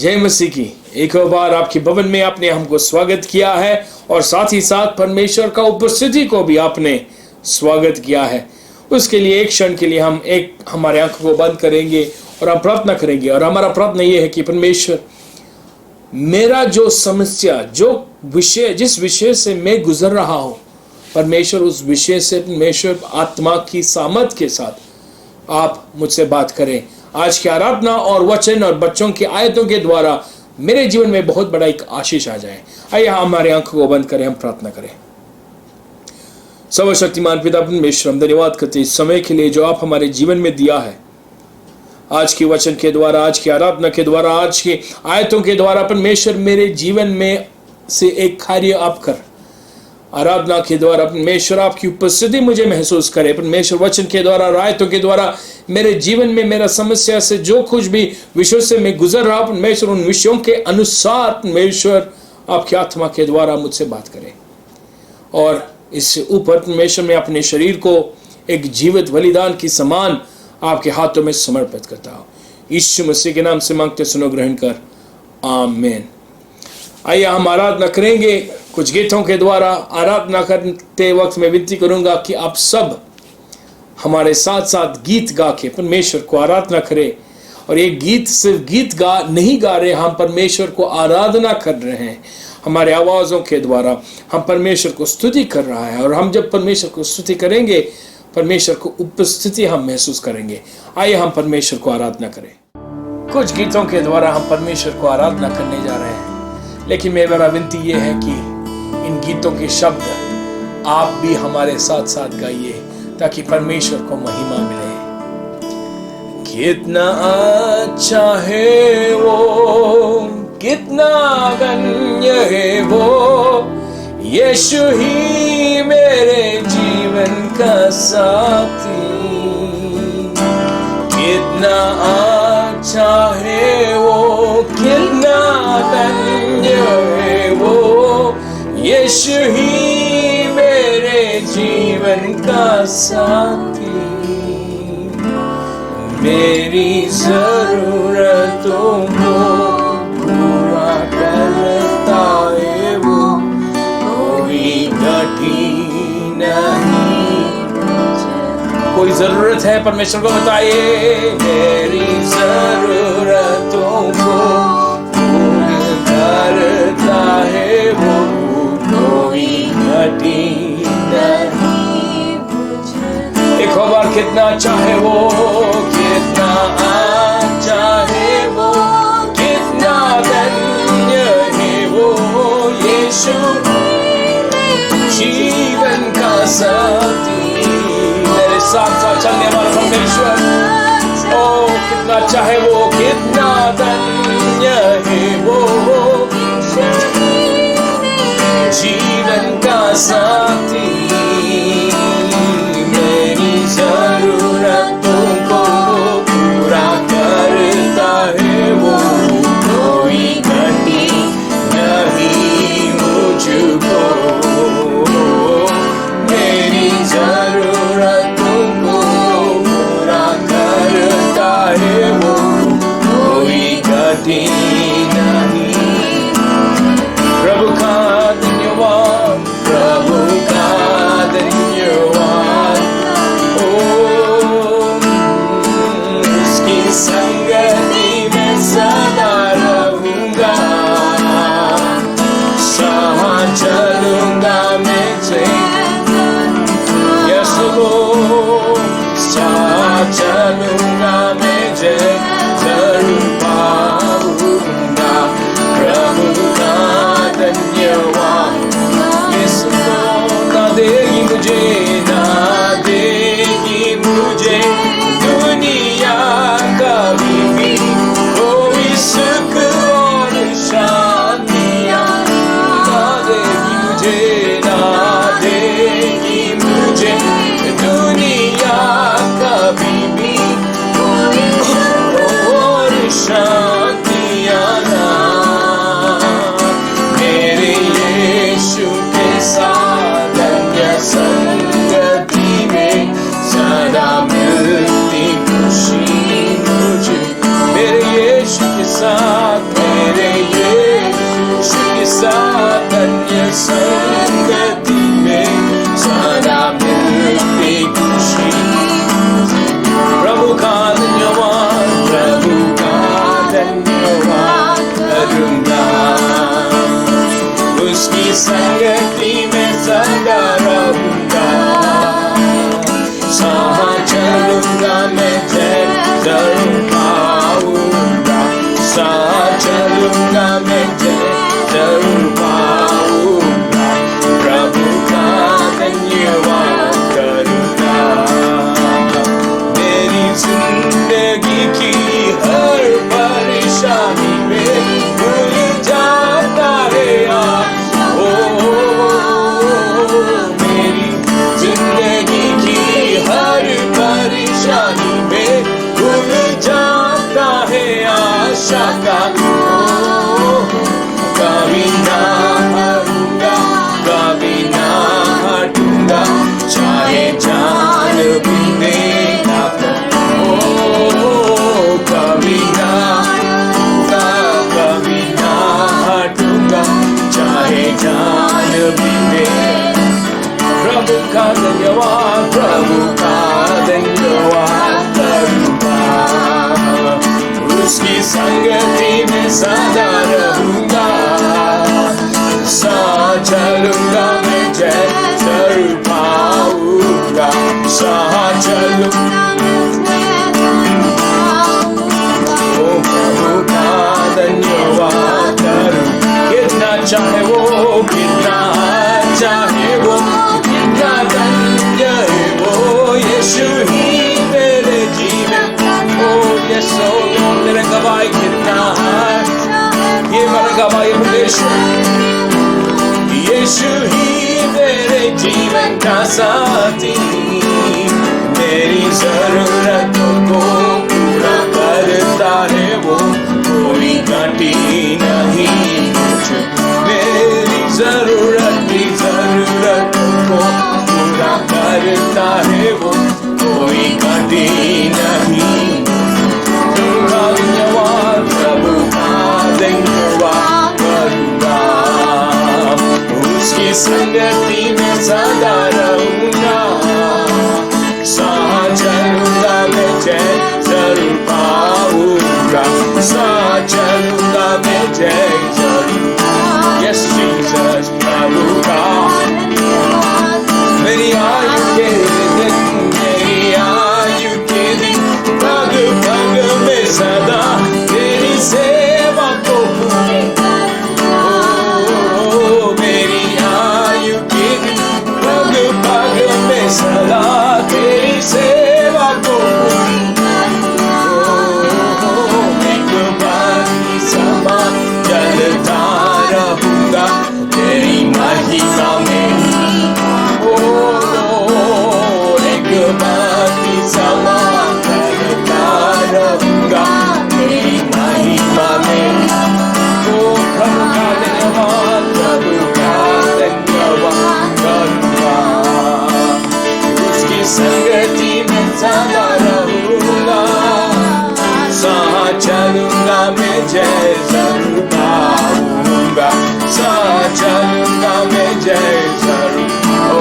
जय मसीह की। एक और बार आपके भवन में आपने हमको स्वागत किया है और साथ ही साथ परमेश्वर का उपस्थिति को भी आपने स्वागत किया है। उसके लिए एक क्षण के लिए हम हमारे आंखों को बंद करेंगे और हम प्रार्थना करेंगे। और हमारा प्रार्थना ये है कि परमेश्वर, मेरा जो समस्या, जो विषय, जिस विषय से मैं गुजर रहा हूँ, परमेश्वर उस विषय से परमेश्वर आत्मा की सामर्थ के साथ आप मुझसे बात करें। आज की आराधना और वचन और बच्चों की आयतों के द्वारा मेरे जीवन में बहुत बड़ा एक आशीष आ जाए। आइए हमारे आंखों को बंद करें, हम प्रार्थना करें। सर्वशक्तिमान पिता परमेश्वर, हम धन्यवाद करते इस समय के लिए जो आप हमारे जीवन में दिया है। आज के वचन के द्वारा, आज की आराधना के द्वारा, आज के आयतों के द्वारा परमेश्वर मेरे जीवन में से एक कार्य आप कर। आराधना के द्वारा परमेश्वर आपकी उपस्थिति मुझे महसूस करे। परमेश्वर वचन के द्वारा, आयतों के द्वारा मेरे जीवन में मेरा समस्या से जो कुछ भी विषयों से मैं गुजर रहा हूं, परमेश्वर उन विषयों के अनुसार परमेश्वर आपकी आत्मा के द्वारा मुझसे बात करें। और इससे ऊपर परमेश्वर मैं अपने शरीर को एक जीवित बलिदान की समान आपके हाथों में समर्पित करता हूं। यीशु मसीह के नाम से मांगते सुनो, ग्रहण कर, आमीन। आइए हम आराधना करेंगे कुछ गीतों के द्वारा। आराधना करते वक्त मैं विनती करूंगा कि आप सब हमारे साथ साथ गीत गा के परमेश्वर को आराधना करें। और ये गीत सिर्फ गीत नहीं गा रहे, हम परमेश्वर को आराधना कर रहे हैं। हमारे आवाज़ों के द्वारा हम परमेश्वर को स्तुति कर रहा है। और हम जब परमेश्वर को स्तुति करेंगे, परमेश्वर को उपस्थिति हम महसूस करेंगे। आइए हम परमेश्वर को आराधना करें। कुछ गीतों के द्वारा हम परमेश्वर को आराधना करने जा रहे हैं, लेकिन मेरा विनती ये है कि इन गीतों के शब्द आप भी हमारे साथ साथ गाइए, ताकि परमेश्वर को महिमा मिले। कितना अच्छा है वो, कितना गण्य है वो, यीशु ही मेरे जीवन का साथी। कितना अच्छा है वो, कितना गण्य है वो, यीशु ही मेरे जीवन का साथी। मेरी जरूरतों को पूरा करता है वो, कोई कठिन नहीं। कोई जरूरत है, परमेश्वर को बताइए। मेरी जरूरतों को पूरा करता है वो, कोई कठिन नहीं। एक और बार, कितना अच्छा है वो, कितना अच्छा है वो, कितना धन्य है वो, यीशु जीवन का साथी। मेरे साथ साथ चलने वाला परमेश्वर, ओ कितना अच्छा है वो, कितना धन्य है वो, जीवन का साथी। मेरी जरूरतों को पूरा करता है वो, कोई कठिन नहीं मुझको। मेरी जरूरतों को पूरा करता है वो, कोई कठिन नहीं। संगति में सदा मिलती खुशी। प्रभु का धन्यवाद, प्रभु का धन्यवाद करूंगा, उसकी संगति में सदा रहूंगा। साथ चलूंगा मैं जय जरूर पाऊंगा, साथ चलूंगा मैं जय जरूर पाऊंगा। प्रभु का धन्यवाद करूंगा, मेरी जिंदगी की हर परेशानी में भूल जाता है यार। ओ मेरी जिंदगी की हर परेशानी में भूल जाता है आशा का। कभी ना हारूंगा, कभी ना हटूंगा, चाहे जान भी देना पड़े। ओ कभी ना हारूंगा, कभी ना हटूंगा, चाहे जान भी देना। प्रभु का धन्यवाद, प्रभु का धन्यवाद करूंगा, उसकी संगति में सदा रहूंगा। साथ चलूंगा मैं जय जरूर पाऊंगा, साथ चलूंगा। ओ प्रभु का धन्यवाद करूं, कितना चाहे वो, कितना चाहे वो, कितना धन्य है वो, यीशु ही मेरे जीवन। ओ यीशु मेरे गवाही कितना है, ये मेरा गवाही परमेश्वर। यीशु ही मेरे जीवन का साथी, मेरी जरूरतों को पूरा करता है वो, कोई घटी नहीं मुझे। मेरी जरूरतों को पूरा करता है वो, कोई घटी नहीं। धन्यवाद, प्रभु का धन्यवाद करूंगा, उसकी संगति में सदा रहूंगा। साथ चलूंगा मैं जय जरूर पाऊंगा, साथ चलूंगा मैं जय जरूर। यस जीसस, प्रभु का मेरी आयु के दिन, मेरी आयु के दिन, पग पग में सदा तेरी सेवा को पूरी। ओ मेरी आयु के दिन, पग पग में सदा तेरी सेवा को पूरी। एक बारी समान चलता रहूंगा तेरी महिमा में। ओ एक बारी समान चलता रहूंगा तेरी महिमा में। ओ प्रभु का धन्यवाद, प्रभु का धन्यवाद करूंगा, उसकी संगति में सदा रहूंगा। साथ चलूंगा मैं जय जरूर पाऊंगा, साथ चलूंगा मैं जय जरूर। ओ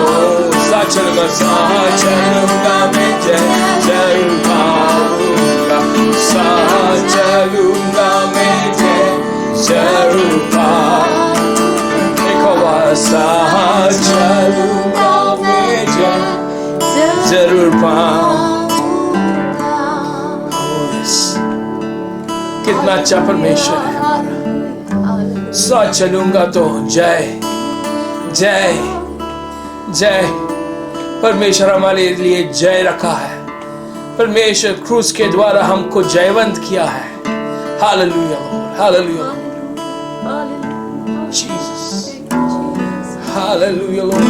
साथ चलूंगा, साथ चलूंगा मैं जय जरूर पाऊंगा, साथ चलूंगा मैं जय जरूर पाऊंगा। एक बार साथ चलूंगा मैं जय जरूर पाऊंगा। कितना अच्छा परमेश्वर है हमारा। साथ चलूंगा तो जय जय जय। परमेश्वर हमारे लिए जय रखा है, परमेश्वर क्रूस के द्वारा हमको जयवंत किया है। Hallelujah, hallelujah Jesus, hallelujah Lord.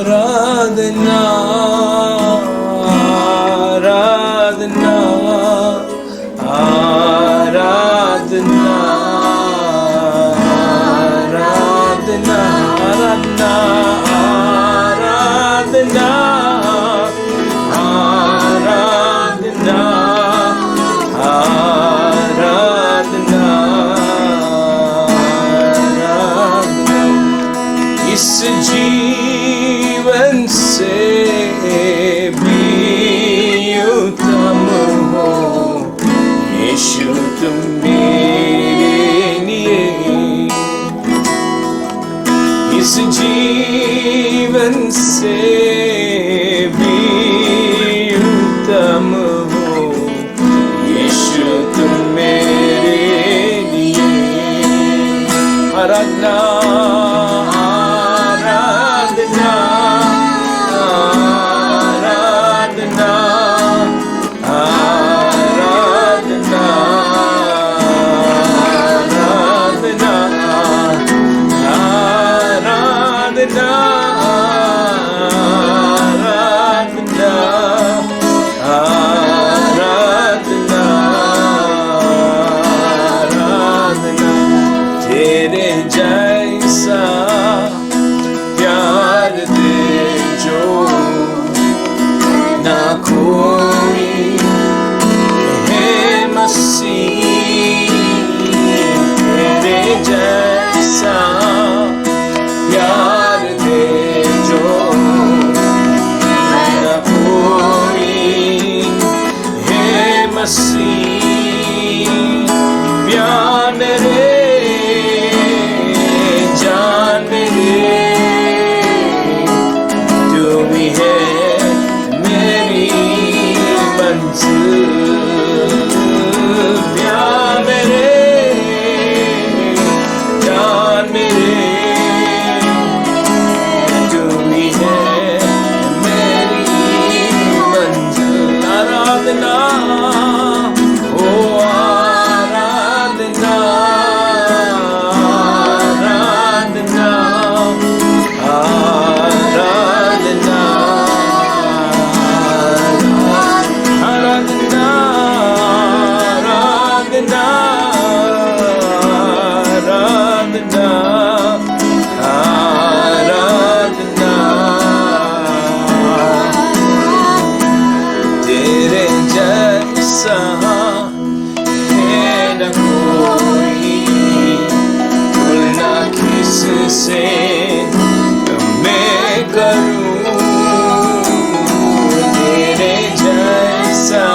आराधना आराधना आराधना आराधना आराधना आराधना आराधना यीशु तुम मेरे लिए इस जीवन से भी उत्तम हो। यीशु तुम मेरे लिए आराधना आराधना आराधना आराधना आराधना आराधना आराधना आराधना तेरे जैसा प्यार दे जो ना कोई है मसीह, तेरे जैसा प्यार दे जो ना कोई है मसीह। प्यार रे जान रे तुम ही है मेरी मंजिल। प्यार रे जान रे तुम ही है मेरी मंजिल। आराधना ओ आराधना आराधना आराधना आराधना आराधना आराधना तेरे जैसा है न कोई, तुलना किससे मैं करूं। तेरे जैसा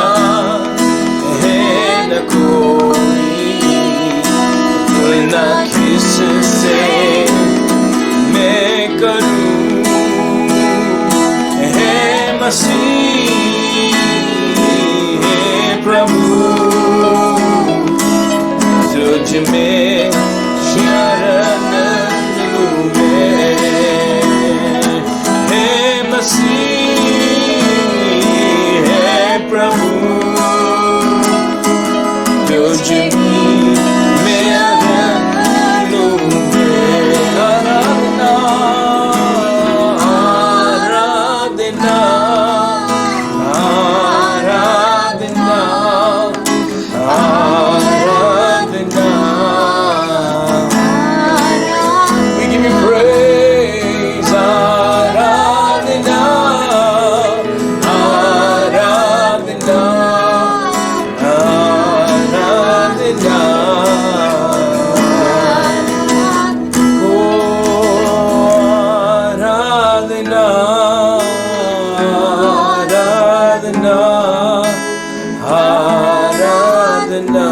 है न कोई, तुलना किससे मैं करूं। है मसीह है प्रभु तुझ में शरण लूं मैं। है मसीह है प्रभु तुझ में शरण लूं मैं। आराधना आराधना आराधना आराधना। We give you praise. आराधना आराधना आराधना। ओ आराधना आराधना आराधना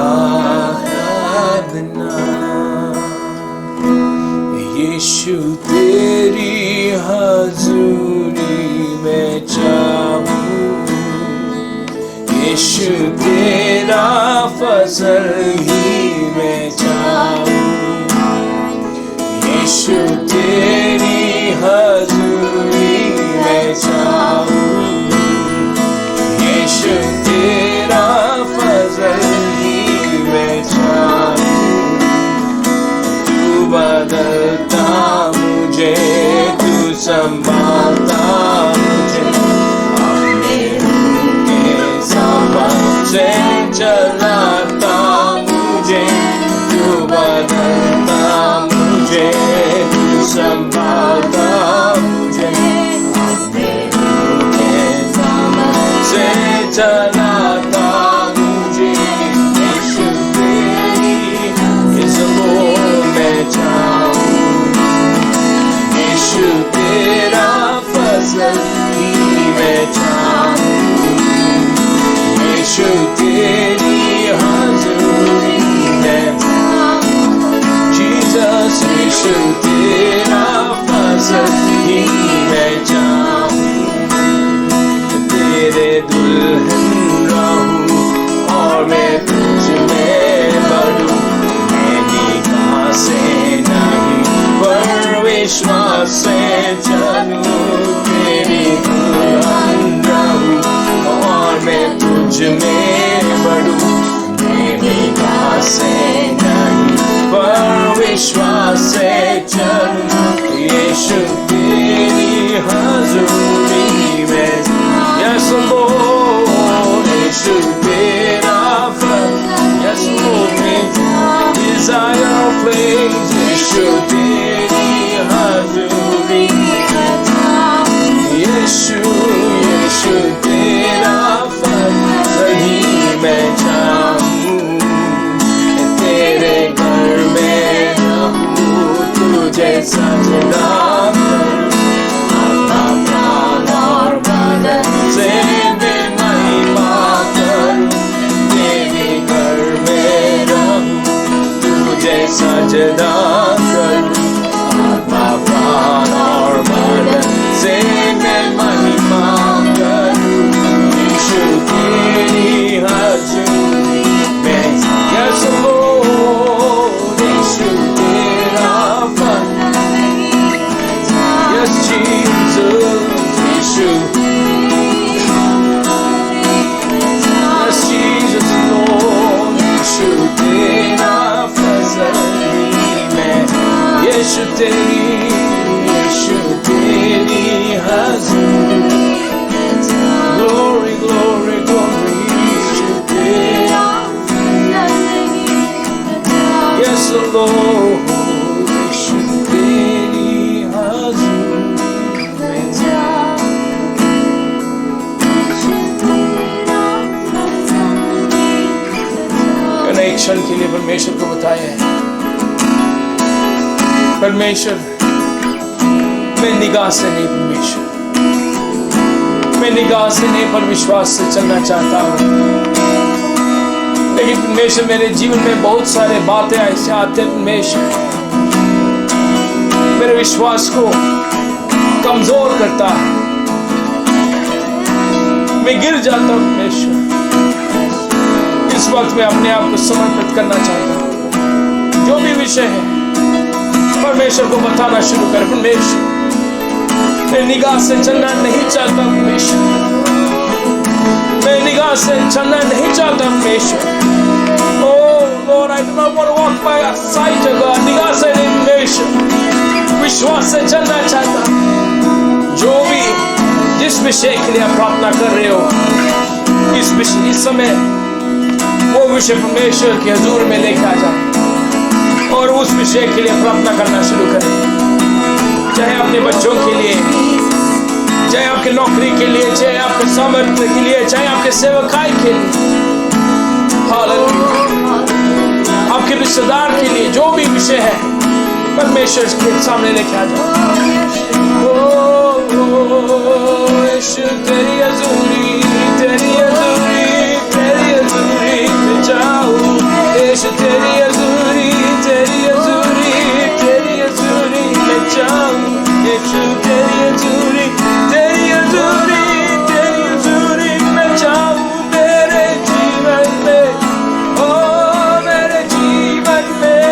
आराधना। यीशु तेरी हाज़ुरी में चाहूं, यीशु तेरा फजल ही मैं चाहूं। यीशु तेरी हाज़ुरी में चाहूं, यीशु तेरा फजल ही मैं चाहूं। तू बदलता मुझे, तू संभालता मुझे, अपने रूह के सामन से चलाता मुझे। तू बदलता मुझे, तू संभालता मुझे, अपने रूह के सामन से चलाता मुझे। यीशु तेरी इज़्ज़त में चाहूं, यीशु तेरा फजल ही मैं चाहूं। यीशु में बढ़ूं, निगाह से नहीं पर विश्वास से चलूं, यीशु तेरी हजूरी में। यस Lord, यीशु तेरा फल, yes Lord, desire of praise, यीशु तेरी हजूरी, यीशु यीशु तेरा फल सही मैं चाहूं, तेरे घर में रहूं, तुझे सजदा करूं, अपना प्राण और बदन से मैं महिमा करूं, तेरे घर में रहूं, तुझे सजदा करूं, अपना प्राण और बदन से मैं महिमा करूं, यीशु तेरी हजूरी में। यस Lord, यीशु तेरा फल, यस Jesus, यीशु, यस Jesus Lord, यीशु तेरा फल में, यीशु तेरी हजूरी, glory glory glory, यीशु तेरा, yes Lord, यीशु तेरी हजूरी में। मैंने एक क्षण के लिए परमेश्वर को बताया है, परमेश्वर मैं निगाह से नहीं, परमेश्वर मैं निगाह से नहीं पर विश्वास से चलना चाहता हूँ। लेकिन परमेश्वर मेरे जीवन में बहुत सारे बातें ऐसे आते हैं परमेश्वर, मेरे विश्वास को कमजोर करता है, मैं गिर जाता हूँ परमेश्वर। इस वक्त मैं अपने आप को समर्पित करना चाहता हूँ, जो भी विषय है परमेश्वर को बताना शुरू कर। परमेश्वर मैं निगाह से चलना नहीं चाहता परमेश्वर, मैं निगाह से चलना नहीं चाहता परमेश्वर। Oh Lord, I do not want to walk by a sight of God, निगाह से नहीं परमेश्वर, विश्वास से चलना चाहता। जो भी जिस विषय के लिए आप प्रार्थना कर रहे हो, इस समय वो विषय परमेश्वर के हजूर में लेके आ जाए और उस विषय के लिए प्रार्थना करना शुरू करें। चाहे अपने बच्चों के लिए, चाहे आपके नौकरी के लिए, चाहे आपके सामर्थ्य के लिए, चाहे आपके सेवकाई के लिए, हालेलुया, आपके रिश्तेदार के लिए, जो भी विषय है परमेश्वर के सामने लेके आ जाओ। यीशु तेरी हजूरी, तेरी हजूरी, तेरी हजूरी में जाऊं, यीशु तेरी हजूरी, तेरी हजूरी, तेरी हजूरी में जाऊं, यीशु तेरी हजूरी, तेरी हजूरी, तेरी हजूरी में जाऊं, मेरे जीवन में, ओ मेरे जीवन में,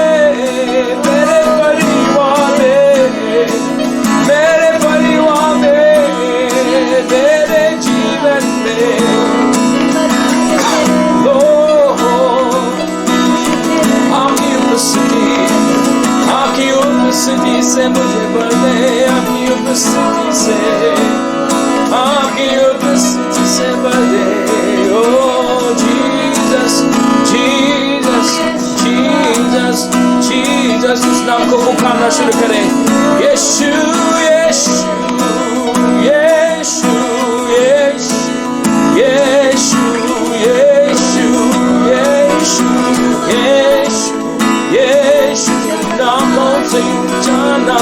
मेरे परिवार में, मेरे परिवार में, मेरे जीवन में। आपकी उपस्थिति से मुझे बढ़े, आपकी उपस्थिति से, आपकी उपस्थिति से बढ़े। ओ जीसस, जीसस, जीसस, जीसस, उस नाम को पुकारना शुरू करें। यीशु, यीशु, यीशु, यीशु, यीशु, यीशु, यीशु, यीशु, यीशु, नामों से जाना,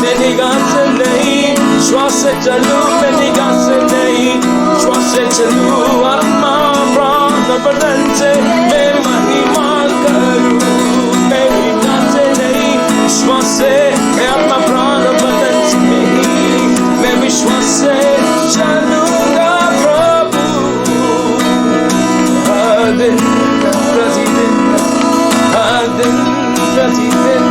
मैं निगाह से नहीं, श्वास से चलूं, मैं निगाह से नहीं, श्वास से चलूं, आत्मा प्राण बदन से मैं महिमा करूं, मैं निगाह से नहीं, श्वास से, मैं आत्मा प्राण बदन से नहीं, मैं विश्वास से चलूंगा प्रभु, हर दिन प्रतिदिन, हर दिन प्रतिदिन,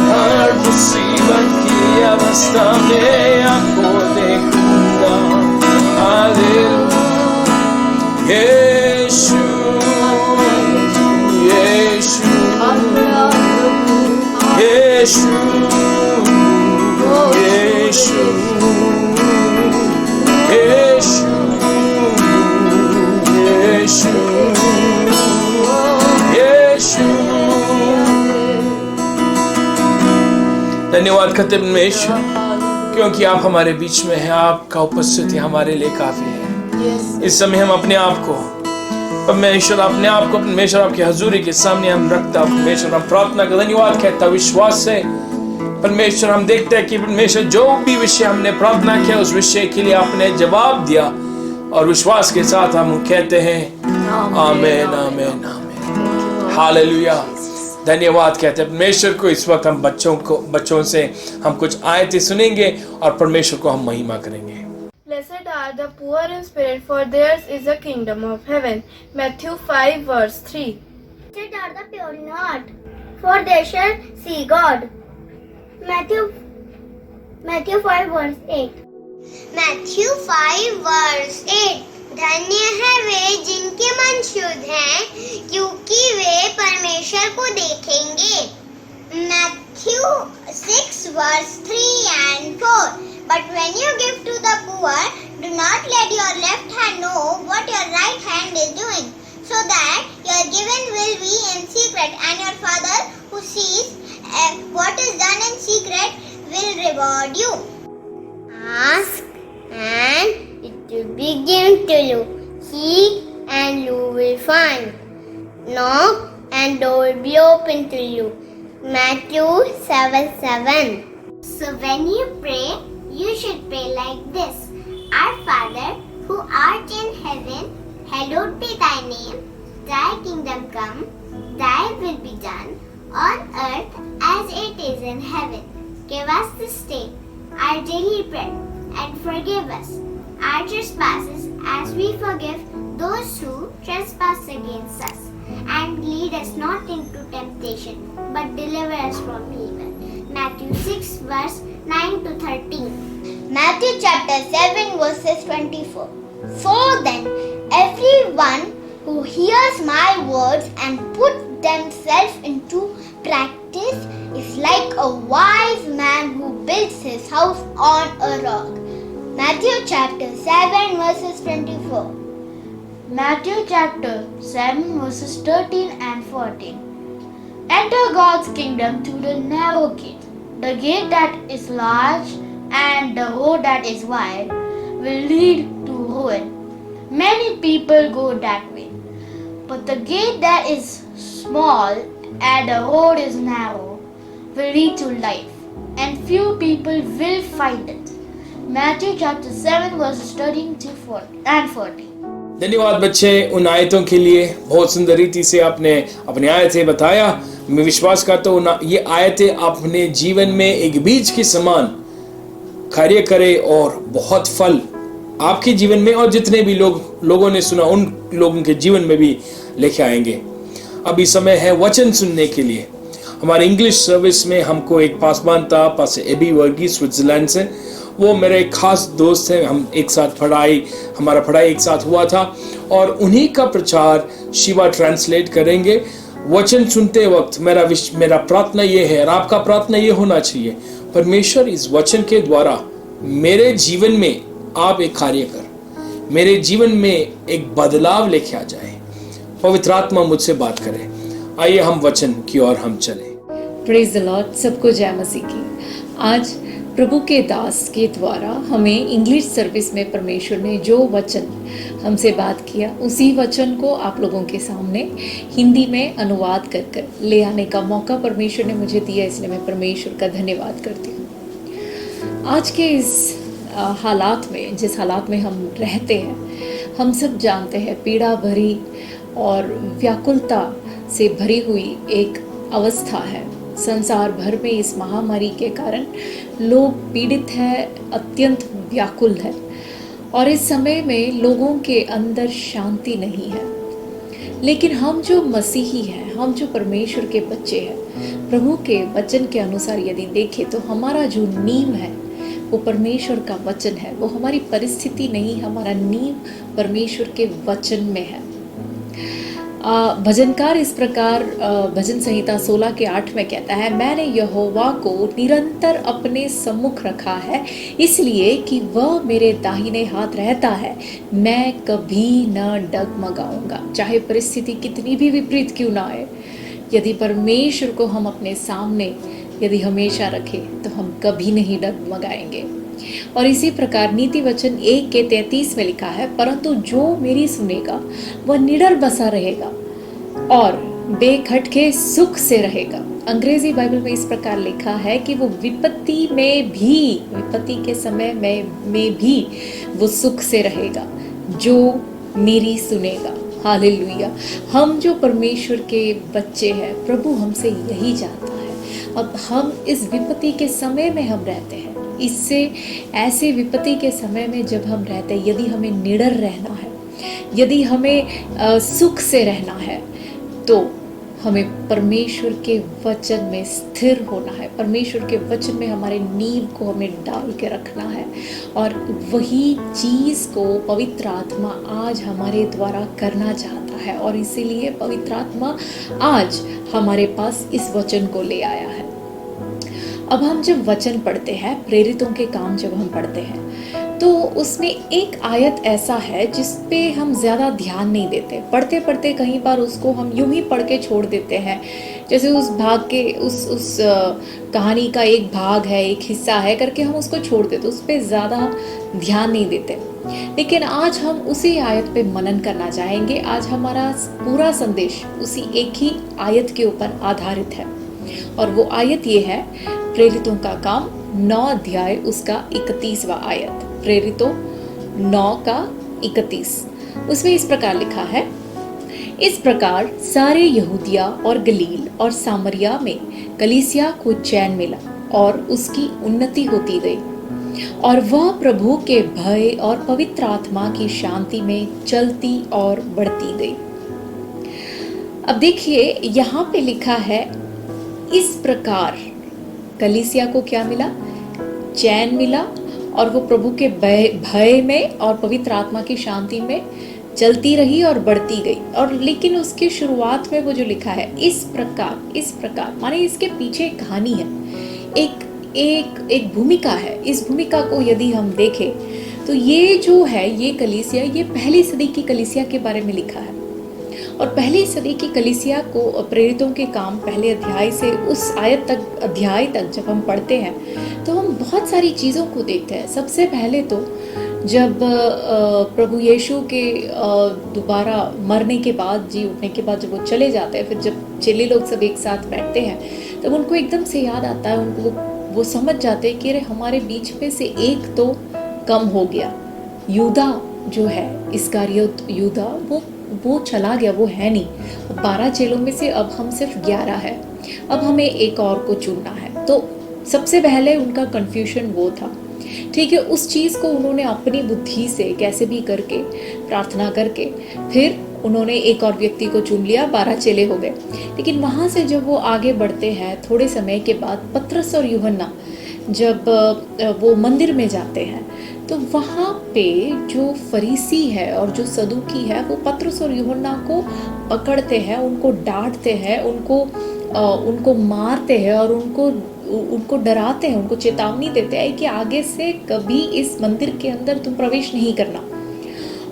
हर मुसीबत की अवस्था में आपको देखूंगा। हालेलुया, यीशु यीशु। धन्यवाद करते हैं परमेश्वर, क्योंकि आप हमारे बीच में हैं। आपका उपस्थिति हमारे लिए काफी है। इस समय हम अपने आप को परमेश्वर, अपने आप को परमेश्वर आपकी हजूरी के सामने हम रखता हैं। परमेश्वर हम प्रार्थना का धन्यवाद कहता, विश्वास से परमेश्वर हम देखते हैं कि परमेश्वर जो भी विषय हमने प्रार्थना किया उस विषय के लिए आपने जवाब दिया, और विश्वास के साथ हम कहते हैं आमीन आमीन आमीन हालेलुया। धन्यवाद कहते हैं परमेश्वर को। इस वक्त हम बच्चों से हम कुछ आयतें सुनेंगे और परमेश्वर को हम महिमा करेंगे। Blessed are the poor in spirit, for theirs is the kingdom of heaven. Matthew 5 verse 3. Blessed are the pure in heart, for they shall see God. Matthew 5 verse 8. Matthew 5 verse 8. धन्य है वे जिनके मन शुद्ध हैं, क्योंकि वे परमेश्वर को देखेंगे। Matthew 6 verse 3 and 4. But when you give to the poor, do not let your left hand know what your right hand is doing, so that your giving will be in secret, and your Father who sees what is done in secret will reward you. Ask and it will be given to you. Seek and you will find. Knock and door will be open to you. Matthew 7:7. So when you pray, you should pray like this. Our Father, who art in heaven, hallowed be thy name. Thy kingdom come, thy will be done, on earth as it is in heaven. Give us this day our daily bread, and forgive us our trespasses as we forgive those who trespass against us. And lead us not into temptation, but deliver us from evil. Matthew 6 verse 9 to 13. Matthew chapter 7 verses 24. So then, everyone who hears my words and put themselves into practice is like a wise man who builds his house on a rock. Matthew chapter 7 verses 24. Matthew chapter 7 verses 13 and 14. Enter God's kingdom through the narrow gate. The gate that is large and the road that is wide will lead to ruin. Many people go that way. But the gate that is small and the road is narrow will lead to life, and few people will find it. Matthew chapter 7 verses 13 to 14. धन्यवाद बच्चे उन आयतों के लिए। बहुत सुंदर रीति से आपने अपनी आयतें बताया। मैं विश्वास करता हूँ ये आयतें अपने जीवन में एक बीज के समान कार्य करे और बहुत फल आपके जीवन में और जितने भी लोगों ने सुना उन लोगों के जीवन में भी लेके आएंगे। अभी समय है वचन सुनने के लिए। हमारे इंग्लिश सर्विस में हमको एक पासवान था, पास एबी वर्गी स्विट्जरलैंड से। वो मेरे एक खास दोस्त हैं। हम एक साथ हमारा पढ़ाई एक साथ हुआ था, और उन्हीं का प्रचार शिवा ट्रांसलेट करेंगे। वचन सुनते वक्त मेरा प्रार्थना ये है और आपका प्रार्थना ये होना चाहिए, परमेश्वर इस वचन के द्वारा मेरे जीवन में आप एक कार्य कर, मेरे जीवन में एक बदलाव लेके आ जाए। पवित्र आत्मा मुझसे बात करे। आइए हम वचन की ओर हम चले। Praise the Lord. सबको जय मसीह की। आज प्रभु के दास के द्वारा हमें इंग्लिश सर्विस में परमेश्वर ने जो वचन हमसे बात किया, उसी वचन को आप लोगों के सामने हिंदी में अनुवाद कर ले आने का मौका परमेश्वर ने मुझे दिया, इसलिए मैं परमेश्वर का धन्यवाद करती हूँ। आज के इस हालात में, जिस हालात में हम रहते हैं, हम सब जानते हैं पीड़ा भरी और व्याकुलता से भरी हुई एक अवस्था है। संसार भर में इस महामारी के कारण लोग पीड़ित हैं, अत्यंत व्याकुल है, और इस समय में लोगों के अंदर शांति नहीं है। लेकिन हम जो मसीही हैं, हम जो परमेश्वर के बच्चे हैं, प्रभु के वचन के अनुसार यदि देखें तो हमारा जो नींव है वो परमेश्वर का वचन है। वो हमारी परिस्थिति नहीं, हमारा नींव परमेश्वर के वचन में है। भजनकार इस प्रकार भजन संहिता 16 के 8 में कहता है, मैंने यहोवा को निरंतर अपने सम्मुख रखा है, इसलिए कि वह मेरे दाहिने हाथ रहता है, मैं कभी न डगमगाऊंगा। चाहे परिस्थिति कितनी भी विपरीत क्यों ना आए, यदि परमेश्वर को हम अपने सामने यदि हमेशा रखें तो हम कभी नहीं डगमगाएंगे। और इसी प्रकार नीति वचन 1 के 33 में लिखा है, परंतु जो मेरी सुनेगा वह निडर बसा रहेगा और बेखटके सुख से रहेगा। अंग्रेजी बाइबल में इस प्रकार लिखा है कि वो विपत्ति में भी, विपत्ति के समय में भी वो सुख से रहेगा जो मेरी सुनेगा। हालेलुया। हम जो परमेश्वर के बच्चे हैं, प्रभु हमसे यही चाहता है। अब हम इस विपत्ति के समय में हम रहते हैं, इससे ऐसे विपत्ति के समय में जब हम रहते हैं, यदि हमें निडर रहना है, यदि हमें सुख से रहना है, तो हमें परमेश्वर के वचन में स्थिर होना है। परमेश्वर के वचन में हमारे नींव को हमें डाल के रखना है, और वही चीज़ को पवित्र आत्मा आज हमारे द्वारा करना चाहता है। और इसीलिए पवित्र आत्मा आज हमारे पास इस वचन को ले आया है। अब हम जब वचन पढ़ते हैं, प्रेरितों के काम जब हम पढ़ते हैं, तो उसमें एक आयत ऐसा है जिस पे हम ज़्यादा ध्यान नहीं देते। पढ़ते पढ़ते कई बार उसको हम यूं ही पढ़ के छोड़ देते हैं, जैसे उस भाग के उस कहानी का एक भाग है, एक हिस्सा है करके हम उसको छोड़ देते, उस पर ज़्यादा ध्यान नहीं देते। लेकिन आज हम उसी आयत पे मनन करना चाहेंगे। आज हमारा पूरा संदेश उसी एक ही आयत के ऊपर आधारित है, और वो आयत ये है, प्रेरितों का काम 9 अध्याय उसका 31वां आयत। प्रेरितों 9 का 31, उसमें इस प्रकार लिखा है, इस प्रकार सारे यहूदिया और गलील और सामरिया में कलीसिया को चैन मिला और उसकी उन्नति होती गई, और वह प्रभु के भय और पवित्र आत्मा की शांति में चलती और बढ़ती गई। अब देखिए यहाँ पे लिखा है, इस प्रकार कलीसिया को क्या मिला? चैन मिला, और वो प्रभु के भय में और पवित्र आत्मा की शांति में चलती रही और बढ़ती गई। और लेकिन उसकी शुरुआत में वो जो लिखा है, इस प्रकार माने इसके पीछे एक कहानी है, एक भूमिका है। इस भूमिका को यदि हम देखें तो ये जो है, ये कलीसिया, ये पहली सदी की कलीसिया के बारे में लिखा है। और पहली सदी की कलीसिया को प्रेरितों के काम पहले अध्याय से उस अध्याय तक जब हम पढ़ते हैं तो हम बहुत सारी चीज़ों को देखते हैं। सबसे पहले तो जब प्रभु यीशु के दोबारा मरने के बाद, जी उठने के बाद जब वो चले जाते हैं, फिर जब चेले लोग सब एक साथ बैठते हैं, तब उनको एकदम से याद आता है, उनको वो समझ जाते हैं कि अरे हमारे बीच में से एक तो कम हो गया। यूदा जो है, इस्करियोत यूदा, वो चला गया, वो है नहीं। 12 चेलों में से अब हम सिर्फ 11 है, अब हमें एक और को चुनना है। तो सबसे पहले उनका कन्फ्यूजन वो था। ठीक है, उस चीज़ को उन्होंने अपनी बुद्धि से कैसे भी करके, प्रार्थना करके, फिर उन्होंने एक और व्यक्ति को चुन लिया, 12 चेले हो गए। लेकिन वहाँ से जब वो आगे बढ़ते हैं, थोड़े समय के बाद पतरस और यूहन्ना जब वो मंदिर में जाते हैं, तो वहाँ पे जो फरीसी है और जो सदूकी है, वो पतरस और यूहन्ना को पकड़ते हैं, उनको डांटते हैं, उनको मारते हैं और उनको डराते हैं, उनको चेतावनी देते हैं कि आगे से कभी इस मंदिर के अंदर तुम प्रवेश नहीं करना।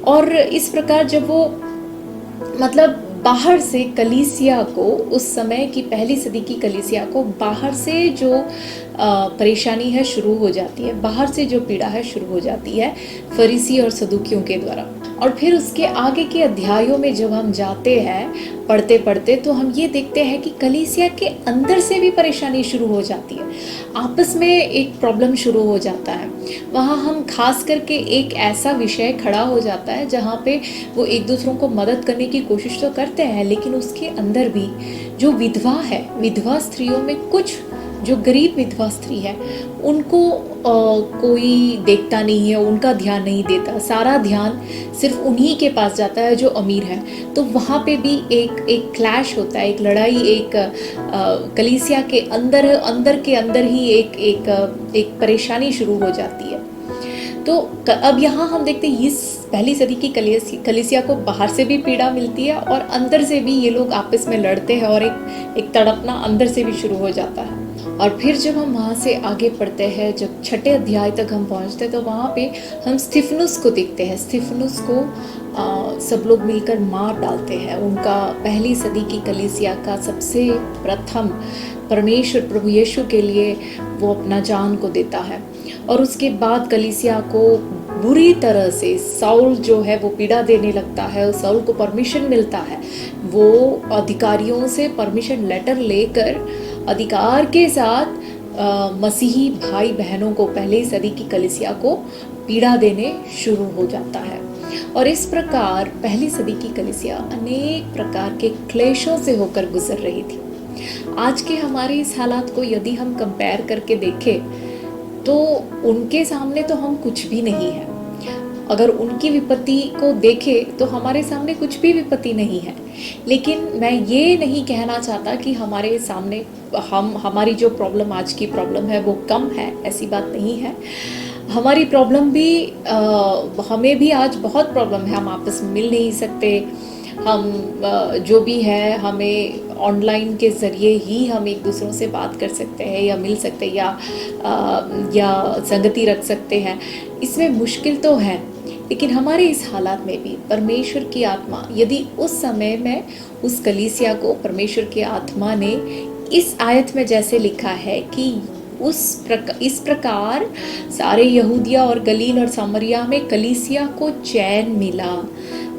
और इस प्रकार जब वो मतलब बाहर से कलीसिया को, उस समय की पहली सदी की कलीसिया को बाहर से जो परेशानी है शुरू हो जाती है, बाहर से जो पीड़ा है शुरू हो जाती है फरीसी और सदूकियों के द्वारा। और फिर उसके आगे के अध्यायों में जब हम जाते हैं पढ़ते पढ़ते, तो हम ये देखते हैं कि कलीसिया के अंदर से भी परेशानी शुरू हो जाती है, आपस में एक प्रॉब्लम शुरू हो जाता है। वहाँ हम खास करके एक ऐसा विषय खड़ा हो जाता है जहाँ पे वो एक दूसरों को मदद करने की कोशिश तो करते हैं, लेकिन उसके अंदर भी जो विधवा है, विधवा स्त्रियों में कुछ जो गरीब विधवा स्त्री है, उनको कोई देखता नहीं है, उनका ध्यान नहीं देता, सारा ध्यान सिर्फ उन्हीं के पास जाता है जो अमीर है। तो वहाँ पे भी एक क्लैश होता है, एक लड़ाई, एक कलीसिया के अंदर के अंदर ही एक परेशानी शुरू हो जाती है। तो अब यहाँ हम देखते हैं इस पहली सदी की कलीसिया को बाहर से भी पीड़ा मिलती है और अंदर से भी ये लोग आपस में लड़ते हैं और एक तड़पना अंदर से भी शुरू हो जाता है। और फिर जब हम वहाँ से आगे पढ़ते हैं, जब 6 अध्याय तक हम पहुँचते हैं तो वहाँ पे हम स्तिफनुस को देखते हैं। स्तिफनुस को सब लोग मिलकर मार डालते हैं। उनका पहली सदी की कलीसिया का सबसे प्रथम परमेश्वर प्रभु यीशु के लिए वो अपना जान को देता है। और उसके बाद कलीसिया को बुरी तरह से साउल जो है वो पीड़ा देने लगता है। उस साउल को परमिशन मिलता है, वो अधिकारियों से परमिशन लेटर लेकर अधिकार के साथ मसीही भाई बहनों को पहली सदी की कलीसिया को पीड़ा देने शुरू हो जाता है। और इस प्रकार पहली सदी की कलीसिया अनेक प्रकार के क्लेशों से होकर गुजर रही थी। आज के हमारे इस हालात को यदि हम कंपेयर करके देखें तो उनके सामने तो हम कुछ भी नहीं है। अगर उनकी विपत्ति को देखें तो हमारे सामने कुछ भी विपत्ति नहीं है। लेकिन मैं ये नहीं कहना चाहता कि हमारे सामने हमारी जो प्रॉब्लम आज की प्रॉब्लम है वो कम है, ऐसी बात नहीं है। हमारी प्रॉब्लम भी हमें भी आज बहुत प्रॉब्लम है। हम आपस में मिल नहीं सकते, हम जो भी है हमें ऑनलाइन के ज़रिए ही हम एक दूसरों से बात कर सकते हैं या मिल सकते हैं या संगति रख सकते हैं। इसमें मुश्किल तो है, लेकिन हमारे इस हालात में भी परमेश्वर की आत्मा, यदि उस समय में उस कलीसिया को परमेश्वर की आत्मा ने इस आयत में जैसे लिखा है कि इस प्रकार सारे यहूदिया और गलील और सामरिया में कलीसिया को चैन मिला,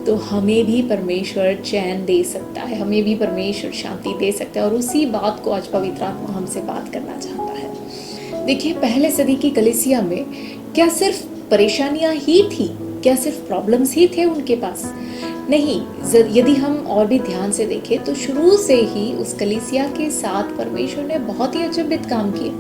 तो हमें भी परमेश्वर चैन दे सकता है, हमें भी परमेश्वर शांति दे सकता है। और उसी बात को आज पवित्र आत्मा हमसे बात करना चाहता है। देखिए, पहले सदी की कलीसिया में क्या सिर्फ परेशानियां ही थी, क्या सिर्फ प्रॉब्लम्स ही थे उनके पास? नहीं, यदि हम और भी ध्यान से देखें तो शुरू से ही उस कलीसिया के साथ परमेश्वर ने बहुत ही अचंभित काम किए।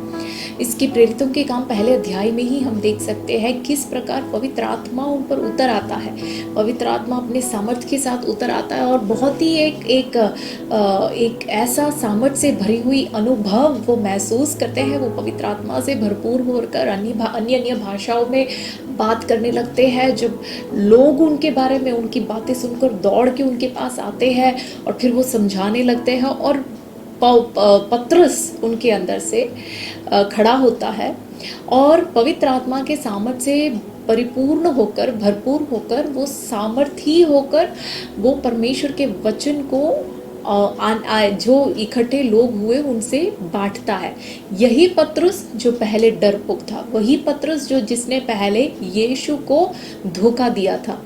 इसकी प्रेरितों के काम पहले अध्याय में ही हम देख सकते हैं किस प्रकार पवित्र आत्मा उन पर उतर आता है। पवित्र आत्मा अपने सामर्थ्य के साथ उतर आता है और बहुत ही एक ऐसा सामर्थ्य से भरी हुई अनुभव वो महसूस करते हैं। वो पवित्र आत्मा से भरपूर होकर अन्य भाषाओं में बात करने लगते हैं। जब लोग उनके बारे में उनकी बातें सुनकर दौड़ के उनके पास आते हैं और फिर वो समझाने लगते हैं और पत्रस उनके अंदर से खड़ा होता है और पवित्र आत्मा के सामर्थ्य से परिपूर्ण होकर, भरपूर होकर, वो सामर्थी होकर वो परमेश्वर के वचन को जो इकट्ठे लोग हुए उनसे बांटता है। यही पत्रस जो पहले डरपोक था, वही पत्रस जिसने पहले यीशु को धोखा दिया था,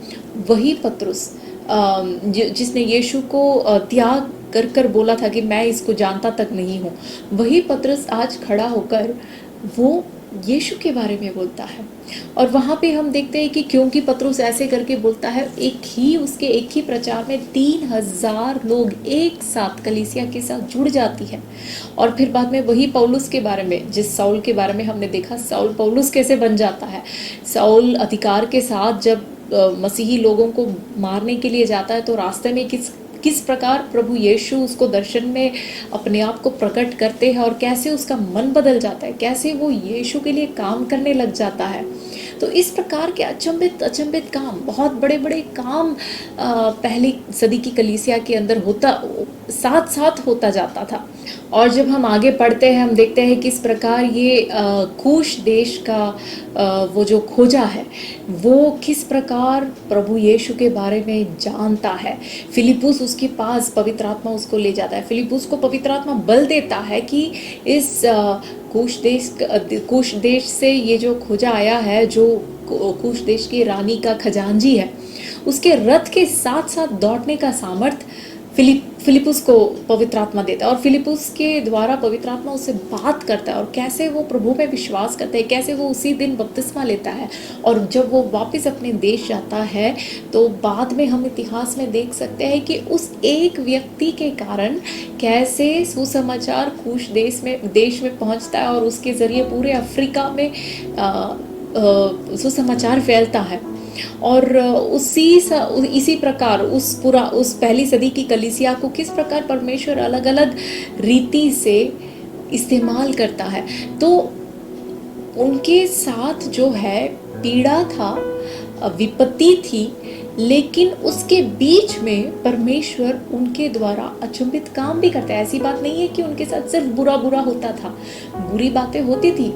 वही पत्रस जिसने यीशु को त्याग कर बोला था कि मैं इसको जानता तक नहीं हूँ, वही पत्रस आज खड़ा होकर वो यीशु के बारे में बोलता है। और वहाँ पे हम देखते हैं कि क्योंकि पत्रस ऐसे करके बोलता है, उसके एक ही प्रचार में 3000 लोग एक साथ कलीसिया के साथ जुड़ जाती है। और फिर बाद में वही पौलुस के बारे में, जिस साउल के बारे में हमने देखा, साउल पौलुस कैसे बन जाता है। साउल अधिकार के साथ जब मसीही लोगों को मारने के लिए जाता है तो रास्ते में किस प्रकार प्रभु यीशु उसको दर्शन में अपने आप को प्रकट करते हैं और कैसे उसका मन बदल जाता है, कैसे वो यीशु के लिए काम करने लग जाता है। तो इस प्रकार के अचंभित काम, बहुत बड़े बड़े काम पहली सदी की कलीसिया के अंदर साथ साथ होता जाता था। और जब हम आगे पढ़ते हैं हम देखते हैं किस प्रकार ये कूश देश का वो जो खोजा है वो किस प्रकार प्रभु यीशु के बारे में जानता है। फिलिपुस उसके पास पवित्र आत्मा उसको ले जाता है। फिलिपुस को पवित्र आत्मा बल देता है कि इस कूश देश से ये जो खोजा आया है, जो कूश देश की रानी का खजांजी है, उसके रथ के साथ साथ दौड़ने का सामर्थ्य फिलिपुस को पवित्र आत्मा देता है। और फिलिपुस के द्वारा पवित्र आत्मा उससे बात करता है और कैसे वो प्रभु में विश्वास करता है, कैसे वो उसी दिन बपतिस्मा लेता है। और जब वो वापस अपने देश जाता है तो बाद में हम इतिहास में देख सकते हैं कि उस एक व्यक्ति के कारण कैसे सुसमाचार कूश देश में पहुंचता है और उसके ज़रिए पूरे अफ्रीका में सुसमाचार फैलता है। और इसी प्रकार उस पहली सदी की कलीसिया को किस प्रकार परमेश्वर अलग अलग रीति से इस्तेमाल करता है। तो उनके साथ जो है पीड़ा था, विपत्ति थी, लेकिन उसके बीच में परमेश्वर उनके द्वारा अचंभित काम भी करता है। ऐसी बात नहीं है कि उनके साथ सिर्फ बुरा बुरा होता था, बुरी बातें होती थी,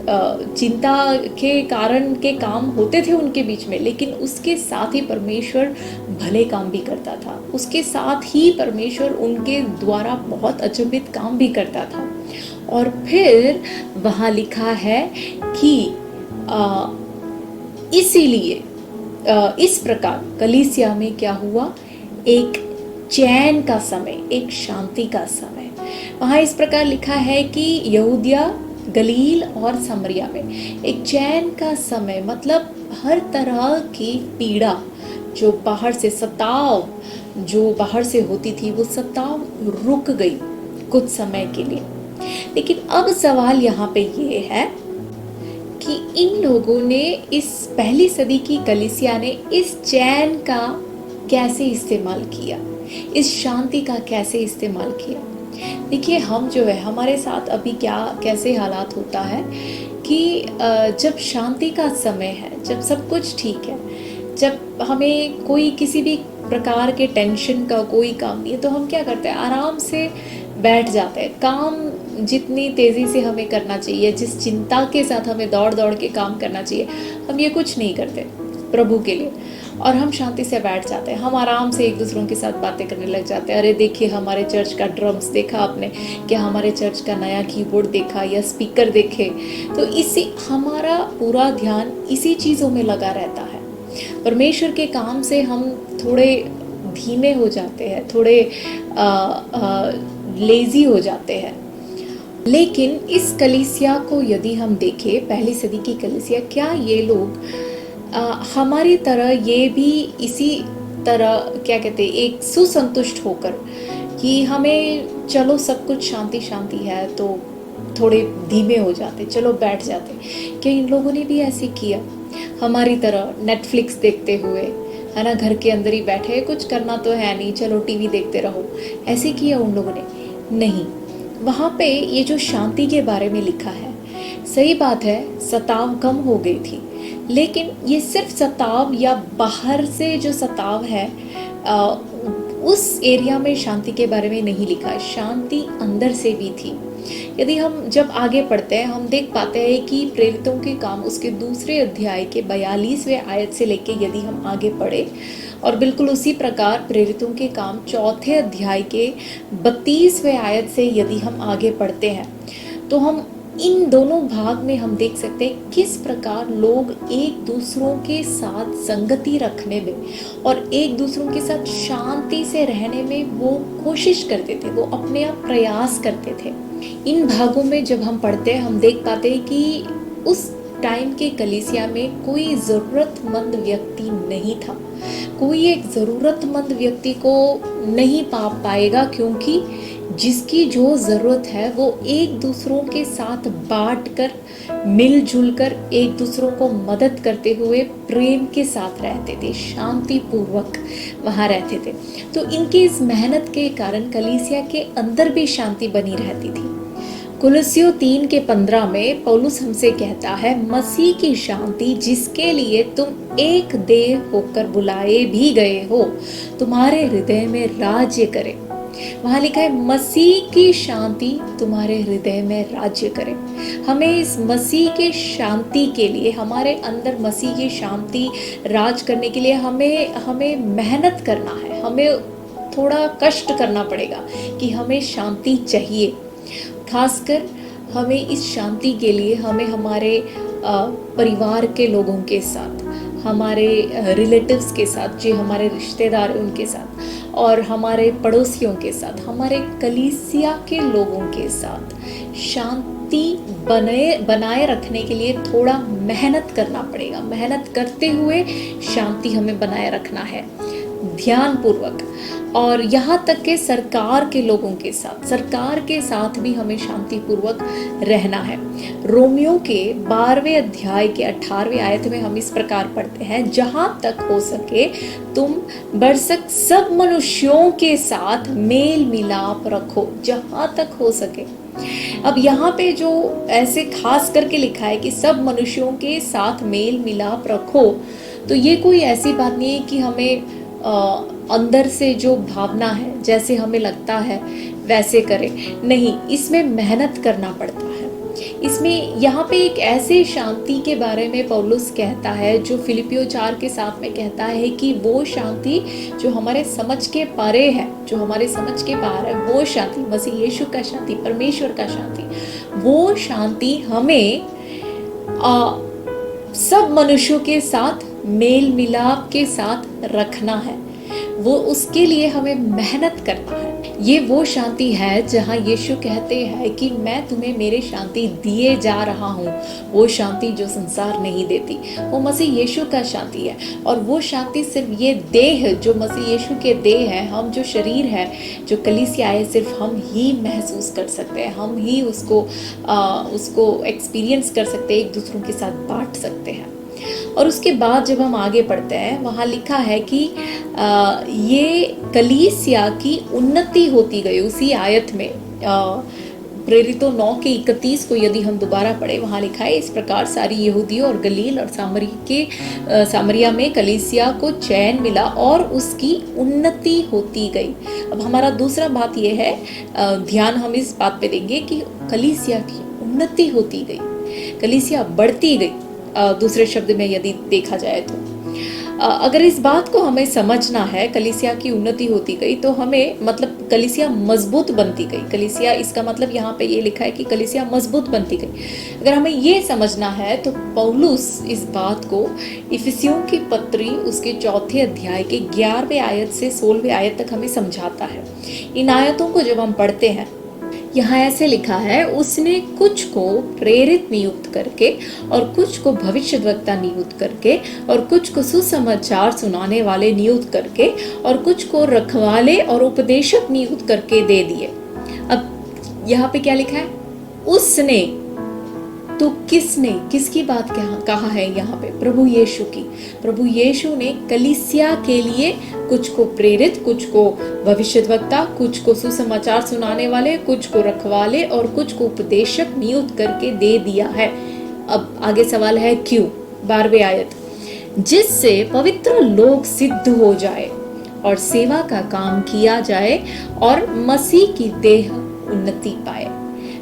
चिंता के कारण के काम होते थे उनके बीच में, लेकिन उसके साथ ही परमेश्वर भले काम भी करता था। उसके साथ ही परमेश्वर उनके द्वारा बहुत अचंभित काम भी करता था। और फिर वहाँ लिखा है कि इसीलिए इस प्रकार कलीसिया में क्या हुआ, एक चैन का समय, एक शांति का समय। वहाँ इस प्रकार लिखा है कि यहूदिया, गलील और समरिया में एक चैन का समय, मतलब हर तरह की पीड़ा जो बाहर से सताव जो बाहर से होती थी, वो सताव रुक गई कुछ समय के लिए। लेकिन अब सवाल यहाँ पे ये है कि इन लोगों ने, इस पहली सदी की कलीसिया ने इस चैन का कैसे इस्तेमाल किया, इस शांति का कैसे इस्तेमाल किया। देखिए, हम जो है, हमारे साथ अभी कैसे हालात होता है कि जब शांति का समय है, जब सब कुछ ठीक है, जब हमें कोई किसी भी प्रकार के टेंशन का कोई काम नहीं है, तो हम क्या करते हैं, आराम से बैठ जाते हैं। काम जितनी तेज़ी से हमें करना चाहिए, जिस चिंता के साथ हमें दौड़ दौड़ के काम करना चाहिए, हम ये कुछ नहीं करते प्रभु के लिए, और हम शांति से बैठ जाते हैं। हम आराम से एक दूसरों के साथ बातें करने लग जाते हैं। अरे देखिए, हमारे चर्च का ड्रम्स देखा आपने क्या, हमारे चर्च का नया कीबोर्ड देखा या स्पीकर देखे। तो इससे हमारा पूरा ध्यान इसी चीज़ों में लगा रहता है। परमेश्वर के काम से हम थोड़े धीमे हो जाते हैं, थोड़े लेजी हो जाते हैं। लेकिन इस कलीसिया को यदि हम देखें, पहली सदी की कलीसिया, क्या ये लोग हमारी तरह ये भी इसी तरह, क्या कहते हैं, एक सुसंतुष्ट होकर कि हमें चलो सब कुछ शांति शांति है तो थोड़े धीमे हो जाते, चलो बैठ जाते। क्या इन लोगों ने भी ऐसे किया हमारी तरह, नेटफ्लिक्स देखते हुए, है ना, घर के अंदर ही बैठे, कुछ करना तो है नहीं, चलो टीवी देखते रहो, ऐसे किया उन लोगों ने? नहीं। वहाँ पे ये जो शांति के बारे में लिखा है, सही बात है, सताव कम हो गई थी, लेकिन ये सिर्फ सताव या बाहर से जो सताव है उस एरिया में शांति के बारे में नहीं लिखा है, शांति अंदर से भी थी। यदि हम जब आगे पढ़ते हैं, हम देख पाते हैं कि प्रेरितों के काम उसके दूसरे अध्याय के 42वें आयत से लेके यदि हम आगे पढ़े, और बिल्कुल उसी प्रकार प्रेरितों के काम चौथे अध्याय के 32वें आयत से यदि हम आगे पढ़ते हैं, तो हम इन दोनों भाग में हम देख सकते हैं किस प्रकार लोग एक दूसरों के साथ संगति रखने में और एक दूसरों के साथ शांति से रहने में वो कोशिश करते थे, वो अपने आप प्रयास करते थे। इन भागों में जब हम पढ़ते हैं, हम देख पाते हैं कि उस टाइम के कलीसिया में कोई ज़रूरतमंद व्यक्ति नहीं था। कोई एक ज़रूरतमंद व्यक्ति को नहीं पा पाएगा, क्योंकि जिसकी जो ज़रूरत है वो एक दूसरों के साथ बांट कर, मिलजुल कर, एक दूसरों को मदद करते हुए प्रेम के साथ रहते थे, शांति पूर्वक वहाँ रहते थे। तो इनकी इस मेहनत के कारण कलीसिया के अंदर भी शांति बनी रहती थी। कुलस्सियों 3:15 में पौलुस हमसे कहता है, मसीह की शांति जिसके लिए तुम एक देह होकर बुलाए भी गए हो, तुम्हारे हृदय में राज्य करे। वहाँ लिखा है, मसीह की शांति तुम्हारे हृदय में राज्य करे। हमें इस मसीह के शांति के लिए, हमारे अंदर मसीह की शांति राज करने के लिए हमें मेहनत करना है, हमें थोड़ा कष्ट करना पड़ेगा कि हमें शांति चाहिए। खासकर हमें इस शांति के लिए हमें हमारे परिवार के लोगों के साथ, हमारे रिलेटिव्स के साथ, जो हमारे रिश्तेदार हैं उनके साथ, और हमारे पड़ोसियों के साथ, हमारे कलीसिया के लोगों के साथ शांति बनाए रखने के लिए थोड़ा मेहनत करना पड़ेगा। मेहनत करते हुए शांति हमें बनाए रखना है, ध्यानपूर्वक। और यहाँ तक के सरकार के लोगों के साथ, सरकार के साथ भी हमें शांतिपूर्वक रहना है। रोमियो के 12वें अध्याय के 18वें आयत में हम इस प्रकार पढ़ते हैं, जहाँ तक हो सके तुम भरसक सब मनुष्यों के साथ मेल मिलाप रखो। जहाँ तक हो सके अब यहाँ पे जो ऐसे खास करके लिखा है कि सब मनुष्यों के साथ मेल मिलाप रखो, तो ये कोई ऐसी बात नहीं है कि हमें अंदर से जो भावना है, जैसे हमें लगता है वैसे करें। नहीं, इसमें मेहनत करना पड़ता है। इसमें यहाँ पे एक ऐसे शांति के बारे में पौलुस कहता है जो फिलिपियो 4 के 7 में कहता है कि वो शांति जो हमारे समझ के परे है, जो हमारे समझ के पार है, वो शांति, मसीह यीशु का शांति, परमेश्वर का शांति, वो शांति हमें सब मनुष्यों के साथ मेल मिलाप के साथ रखना है। वो उसके लिए हमें मेहनत करना है। ये वो शांति है जहाँ यीशु कहते हैं कि मैं तुम्हें मेरे शांति दिए जा रहा हूँ। वो शांति जो संसार नहीं देती, वो मसीह यीशु का शांति है। और वो शांति सिर्फ ये देह, जो मसीह यीशु के देह है, हम जो शरीर है, जो कलीसिया है, सिर्फ हम ही महसूस कर सकते हैं। हम ही उसको एक्सपीरियंस कर सकते हैं, एक दूसरों के साथ बांट सकते हैं। और उसके बाद जब हम आगे पढ़ते हैं, वहाँ लिखा है कि ये कलीसिया की उन्नति होती गई। उसी आयत में प्रेरितों 9 के 31 को यदि हम दोबारा पढ़े, वहाँ लिखा है, इस प्रकार सारी यहूदियों और गलील और सामरिया में कलीसिया को चैन मिला और उसकी उन्नति होती गई। अब हमारा दूसरा बात यह है, ध्यान हम इस बात पे देंगे कि कलीसिया की उन्नति होती गई, कलीसिया बढ़ती गई। दूसरे शब्द में यदि देखा जाए तो अगर इस बात को हमें समझना है, कलीसिया की उन्नति होती गई, तो हमें मतलब कलीसिया मजबूत बनती गई। कलीसिया, इसका मतलब यहाँ पे ये लिखा है कि कलीसिया मजबूत बनती गई। अगर हमें ये समझना है तो पौलुस इस बात को इफिसियों की पत्री उसके 4 अध्याय के 11वें आयत से 16वें आयत तक हमें समझाता है। इन आयतों को जब हम पढ़ते हैं, यहाँ ऐसे लिखा है, उसने कुछ को प्रेरित नियुक्त करके और कुछ को भविष्यद्वक्ता नियुक्त करके और कुछ को सुसमाचार सुनाने वाले नियुक्त करके और कुछ को रखवाले और उपदेशक नियुक्त करके दे दिए। अब यहाँ पे क्या लिखा है? उसने, तो किसने, किसकी बात कहा है यहाँ पे? प्रभु यीशु की। प्रभु यीशु ने कलीसिया के लिए कुछ को प्रेरित, कुछ को भविष्यद्वक्ता, कुछ को सुसमाचार सुनाने वाले, कुछ को रखवाले और कुछ को उपदेशक नियुक्त करके दे दिया है। अब आगे सवाल है क्यों? 12वें आयत, जिससे पवित्र लोग सिद्ध हो जाए और सेवा का काम किया जाए और मसीह की देह उन्नति पाए।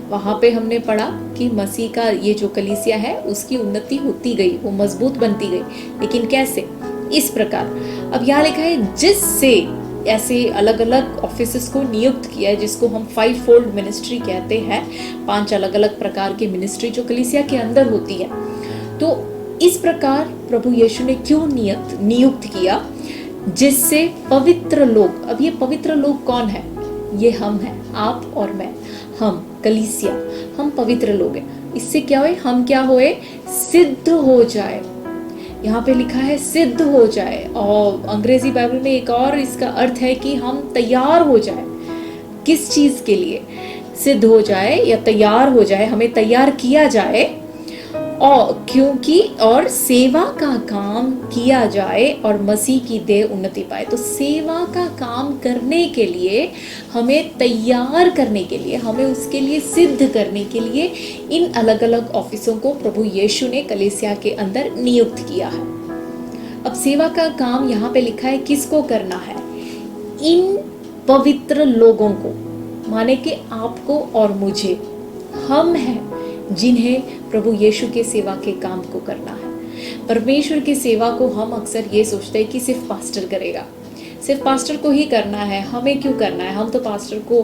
वहां पे हमने पढ़ा कि मसीह का ये जो कलीसिया है उसकी उन्नति होती गई, वो मजबूत बनती गई। लेकिन कैसे? इस प्रकार। अब यहाँ लिखा है, जिससे ऐसे अलग अलग ऑफिसेस को नियुक्त किया है, जिसको हम 5-fold मिनिस्ट्री कहते हैं। 5 अलग अलग प्रकार की मिनिस्ट्री जो कलीसिया के अंदर होती है। तो इस प्रकार प्रभु यीशु ने क्यों नियुक्त किया? जिससे पवित्र लोग, अब ये पवित्र लोग कौन है? ये हम हैं, आप और मैं, हम कलीसिया, हम पवित्र लोग हैं। इससे क्या हुए? हम क्या हुए? सिद्ध हो जाए। यहाँ पे लिखा है सिद्ध हो जाए, और अंग्रेजी बाइबल में एक और इसका अर्थ है कि हम तैयार हो जाए। किस चीज के लिए? सिद्ध हो जाए या तैयार हो जाए, हमें तैयार किया जाए, और क्योंकि और सेवा का काम किया जाए और मसीह की देह उन्नति पाए। तो सेवा का काम करने के लिए, हमें तैयार करने के लिए, हमें उसके लिए सिद्ध करने के लिए इन अलग अलग ऑफिसों को प्रभु यीशु ने कलीसिया के अंदर नियुक्त किया है। अब सेवा का काम यहाँ पे लिखा है, किसको करना है? इन पवित्र लोगों को, माने कि आपको और मुझे, हम हैं जिन्हें प्रभु यीशु के सेवा के काम को करना है। परमेश्वर की सेवा को हम अक्सर ये सोचते हैं कि सिर्फ पास्टर करेगा, सिर्फ पास्टर को ही करना है। हमें क्यों करना है? हम तो पास्टर को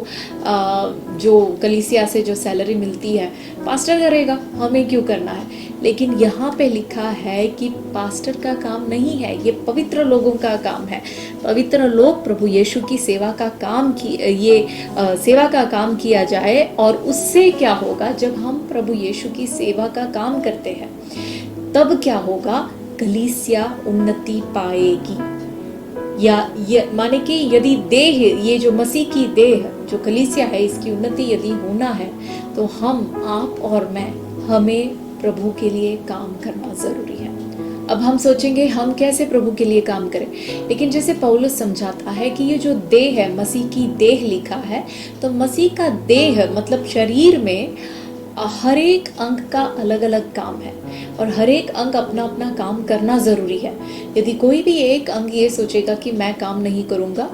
जो कलीसिया से जो सैलरी मिलती है पास्टर करेगा, हमें क्यों करना है? लेकिन यहाँ पे लिखा है कि पास्टर का काम नहीं है, ये पवित्र लोगों का काम है। पवित्र लोग प्रभु यीशु की सेवा का काम सेवा का काम किया जाए। और उससे क्या होगा? जब हम प्रभु यीशु की सेवा का काम करते हैं, तब क्या होगा? कलीसिया उन्नति पाएगी। या ये माने कि यदि देह, ये जो मसीह की देह जो कलीसिया है, इसकी उन्नति यदि होना है, तो हम, आप और मैं, हमें प्रभु के लिए काम करना जरूरी है। अब हम सोचेंगे हम कैसे प्रभु के लिए काम करें, लेकिन जैसे पौलुस समझाता है कि ये जो देह है, मसीह की देह लिखा है, तो मसीह का देह मतलब शरीर में हर एक अंग का अलग अलग काम है और हर एक अंग अपना अपना काम करना ज़रूरी है। यदि कोई भी एक अंग ये सोचेगा कि मैं काम नहीं करूँगा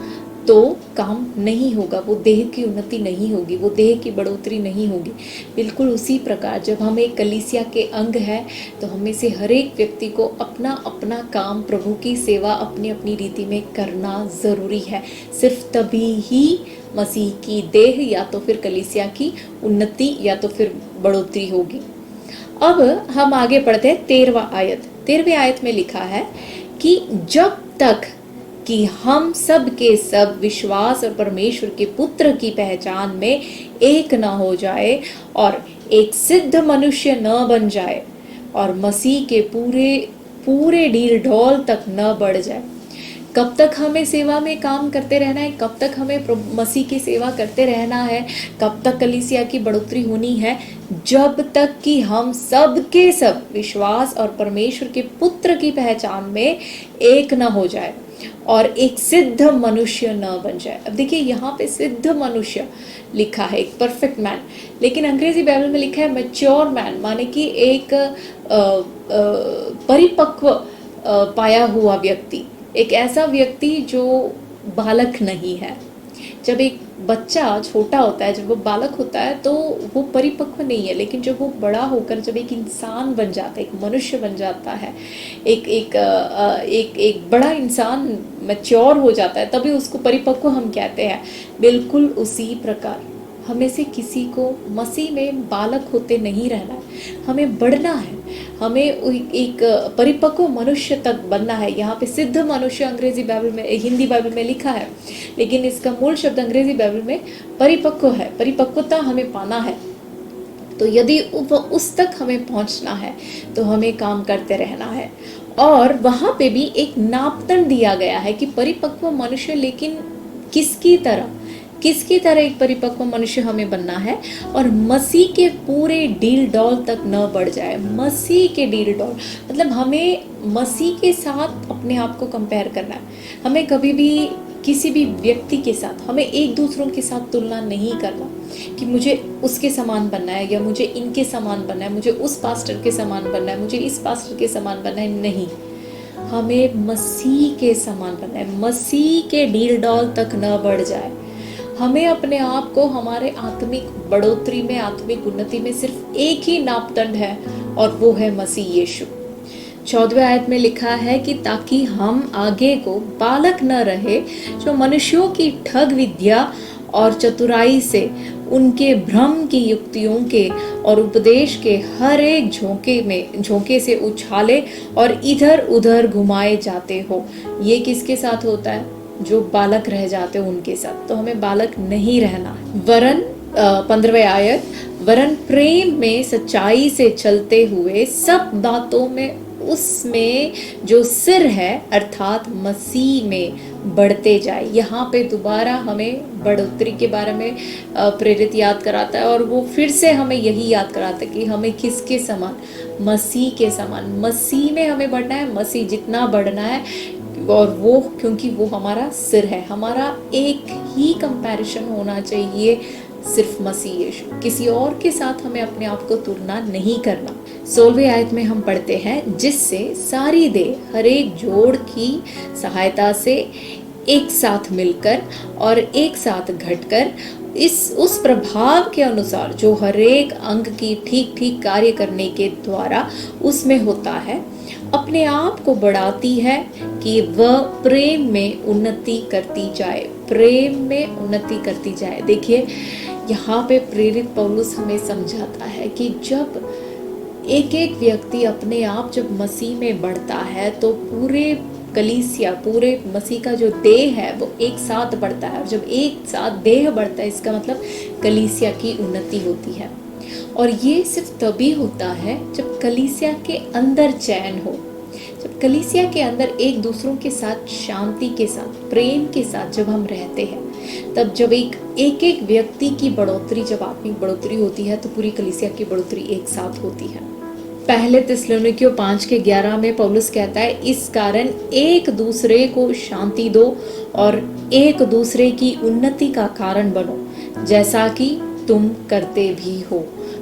तो काम नहीं होगा, वो देह की उन्नति नहीं होगी, वो देह की बढ़ोतरी नहीं होगी। बिल्कुल उसी प्रकार जब हम एक कलीसिया के अंग है तो हमें से हर एक व्यक्ति को अपना अपना काम, प्रभु की सेवा अपनी अपनी रीति में करना ज़रूरी है। सिर्फ तभी ही मसीह की देह या तो फिर कलीसिया की उन्नति या तो फिर बढ़ोतरी होगी। अब हम आगे पढ़ते हैं 13वां आयत। 13वें आयत में लिखा है कि जब तक कि हम सब के सब विश्वास और परमेश्वर के पुत्र की पहचान में एक न हो जाए और एक सिद्ध मनुष्य न बन जाए और मसीह के पूरे ढील ढोल तक न बढ़ जाए। कब तक हमें सेवा में काम करते रहना है, कब तक हमें मसीह की सेवा करते रहना है, कब तक कलीसिया की बढ़ोतरी होनी है? जब तक कि हम सब के सब विश्वास और परमेश्वर के पुत्र की पहचान में एक न हो जाए और एक सिद्ध मनुष्य न बन जाए। अब देखिए यहाँ पे सिद्ध मनुष्य लिखा है, एक परफेक्ट मैन, लेकिन अंग्रेजी बाइबल में लिखा है मैच्योर मैन, माने कि एक परिपक्व पाया हुआ व्यक्ति, एक ऐसा व्यक्ति जो बालक नहीं है। जब एक बच्चा छोटा होता है, जब वो बालक होता है तो वो परिपक्व नहीं है, लेकिन जब वो बड़ा होकर जब एक इंसान बन जाता है, एक मनुष्य बन जाता है, एक बड़ा इंसान मैच्योर हो जाता है, तभी उसको परिपक्व हम कहते हैं। बिल्कुल उसी प्रकार हमें से किसी को मसीह में बालक होते नहीं रहना है, हमें बढ़ना है, हमें एक परिपक्व मनुष्य तक बनना है। यहाँ पे सिद्ध मनुष्य अंग्रेजी बाइबल में, हिंदी बाइबल में लिखा है, लेकिन इसका मूल शब्द अंग्रेजी बाइबल में परिपक्व है। परिपक्वता हमें पाना है, तो यदि उस तक हमें पहुँचना है तो हमें काम करते रहना है। और वहाँ पे भी एक नापतन दिया गया है कि परिपक्व मनुष्य, लेकिन किसकी तरह एक परिपक्व मनुष्य हमें बनना है और मसीह के पूरे डील डॉल तक न बढ़ जाए। मसीह के डील डॉल मतलब हमें मसीह के साथ अपने आप को कंपेयर करना है। हमें कभी भी किसी भी व्यक्ति के साथ, हमें एक दूसरों के साथ तुलना नहीं करना कि मुझे उसके समान बनना है या मुझे इनके समान बनना है, मुझे उस पास्टर के समान बनना है, मुझे इस पास्टर के समान बनना है। नहीं, हमें मसीह के समान बनना है, मसीह के डील डॉल तक न बढ़ जाए। हमें अपने आप को हमारे आत्मिक बढ़ोतरी में, आत्मिक उन्नति में सिर्फ एक ही मापदंड है और वो है मसीह यीशु। 14वें आयत में लिखा है कि ताकि हम आगे को बालक न रहे जो मनुष्यों की ठग विद्या और चतुराई से, उनके भ्रम की युक्तियों के और उपदेश के हर एक झोंके से उछाले और इधर उधर घुमाए जाते हो। ये किसके साथ होता है? जो बालक रह जाते हो उनके साथ। तो हमें बालक नहीं रहना, वरन 15वें आयत, वरन प्रेम में सच्चाई से चलते हुए सब बातों में उसमें जो सिर है अर्थात मसीह में बढ़ते जाए। यहाँ पे दोबारा हमें बढ़ोतरी के बारे में प्रेरित याद कराता है और वो फिर से हमें यही याद कराता है कि हमें किसके समान? मसीह के समान। मसीह में हमें बढ़ना है, मसीह जितना बढ़ना है, और वो क्योंकि वो हमारा सिर है। हमारा एक ही कंपैरिजन होना चाहिए, सिर्फ मसीह यीशु। किसी और के साथ हमें अपने आप को तुलना नहीं करना। 16वें आयत में हम पढ़ते हैं, जिससे सारी देह हर एक जोड़ की सहायता से एक साथ मिलकर और एक साथ घटकर उस प्रभाव के अनुसार जो हर एक अंग की ठीक ठीक कार्य करने के द्वारा उसमें होता है, अपने आप को बढ़ाती है कि वह प्रेम में उन्नति करती जाए। प्रेम में उन्नति करती जाए। देखिए यहाँ पे प्रेरित पौलुस हमें समझाता है कि जब एक एक व्यक्ति अपने आप जब मसीह में बढ़ता है तो पूरे कलीसिया, पूरे मसीह का जो देह है वो एक साथ बढ़ता है। और जब एक साथ देह बढ़ता है इसका मतलब कलीसिया की उन्नति होती है। और ये सिर्फ तभी होता है जब कलीसिया के अंदर चैन हो, जब कलीसिया के अंदर एक दूसरों के साथ शांति के साथ, प्रेम के साथ जब हम रहते हैं, तब जब एक व्यक्ति की बढ़ोतरी, जब आत्मिक बढ़ोतरी होती है तो पूरी कलीसिया की बढ़ोतरी एक साथ होती है। पहले थिस्सलुनीकियों 5:11 में पौलुस कहता है, इस कारण एक दूसरे को शांति दो और एक दूसरे की उन्नति का कारण बनो, जैसा कि तुम करते भी हो।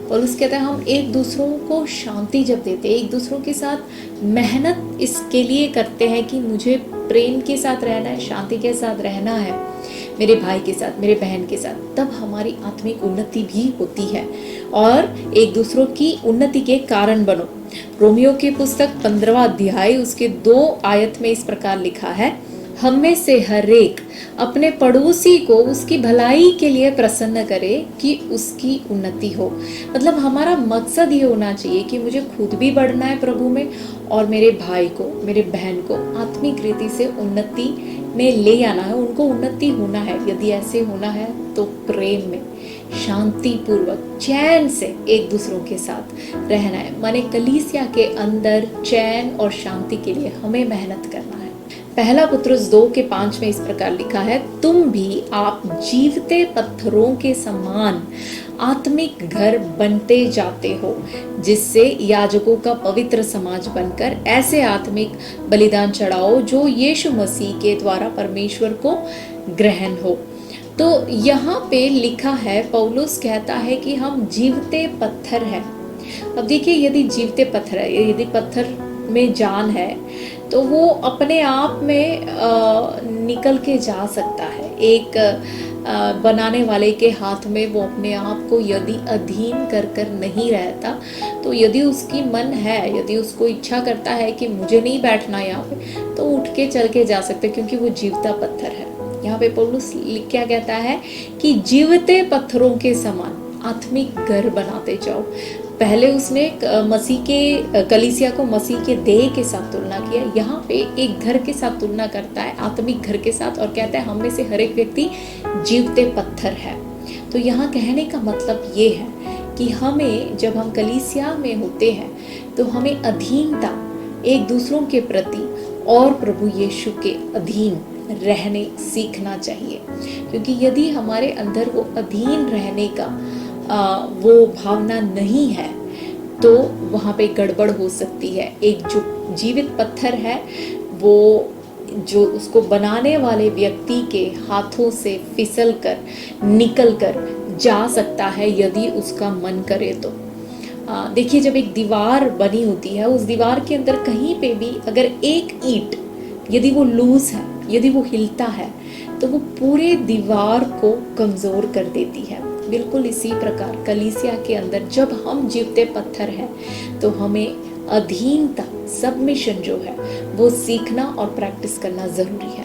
पौलुस कहता है हम एक दूसरों को शांति जब देते हैं, एक दूसरों के साथ मेहनत इसके लिए करते हैं कि मुझे प्रेम के साथ रहना है, शांति के साथ रहना है, मेरे भाई के साथ, मेरे बहन के साथ, तब हमारी आत्मिक उन्नति भी होती है और एक दूसरों की उन्नति के कारण बनो। रोमियो की पुस्तक 15वां अध्याय उसके 2 आयत में इस प्रकार लिखा है, हम में से हर एक अपने पड़ोसी को उसकी भलाई के लिए प्रसन्न करे कि उसकी उन्नति हो। मतलब हमारा मकसद ये होना चाहिए कि मुझे खुद भी बढ़ना है प्रभु में और मेरे भाई को, मेरे बहन को आत्मिक रीति से उन्नति में ले आना है, उनको उन्नति होना है। यदि ऐसे होना है तो प्रेम में, शांति पूर्वक, चैन से एक दूसरों के साथ रहना है। माने कलीसिया के अंदर चैन और शांति के लिए हमें मेहनत करना है। पहला पुत्रुस 2:5 में इस प्रकार लिखा है, तुम भी आप जीवते पत्थरों के समान आत्मिक घर बनते जाते हो, जिससे याजकों का पवित्र समाज बनकर ऐसे आत्मिक बलिदान चढ़ाओ जो यीशु मसीह के द्वारा परमेश्वर को ग्रहण हो। तो यहाँ पे लिखा है, पौलुस कहता है कि हम जीवते पत्थर हैं। अब देखिए, यदि जीवते पत्थर है, यदि पत्थर में जान है तो वो अपने आप में निकल के जा सकता है। एक बनाने वाले के हाथ में वो अपने आप को यदि अधीन कर नहीं रहता, तो यदि उसकी मन है, यदि उसको इच्छा करता है कि मुझे नहीं बैठना यहाँ पे, तो उठ के चल के जा सकते, क्योंकि वो जीवता पत्थर है। यहाँ पे पौलुस क्या कहता है कि जीवते पत्थरों के समान आत्मिक घर बनाते जाओ। पहले उसने मसीह के कलीसिया को मसीह के देह के साथ तुलना किया, यहाँ पे एक घर के साथ तुलना करता है, आत्मिक घर के साथ, और कहता है हम में से हर एक व्यक्ति जीवते पत्थर है। तो यहाँ कहने का मतलब ये है कि हमें, जब हम कलीसिया में होते हैं तो हमें अधीनता एक दूसरों के प्रति और प्रभु यीशु के अधीन रहने सीखना चाहिए, क्योंकि यदि हमारे अंदर वो अधीन रहने का वो भावना नहीं है तो वहाँ पे गड़बड़ हो सकती है। एक जो जीवित पत्थर है वो जो उसको बनाने वाले व्यक्ति के हाथों से फिसल कर निकल कर जा सकता है यदि उसका मन करे तो। देखिए, जब एक दीवार बनी होती है, उस दीवार के अंदर कहीं पे भी अगर एक ईंट यदि वो लूज है, यदि वो हिलता है, तो वो पूरे दीवार को कमजोर कर देती है। बिल्कुल इसी प्रकार कलीसिया के अंदर जब हम जीवते पत्थर हैं तो हमें अधीनता, सबमिशन जो है वो सीखना और प्रैक्टिस करना जरूरी है।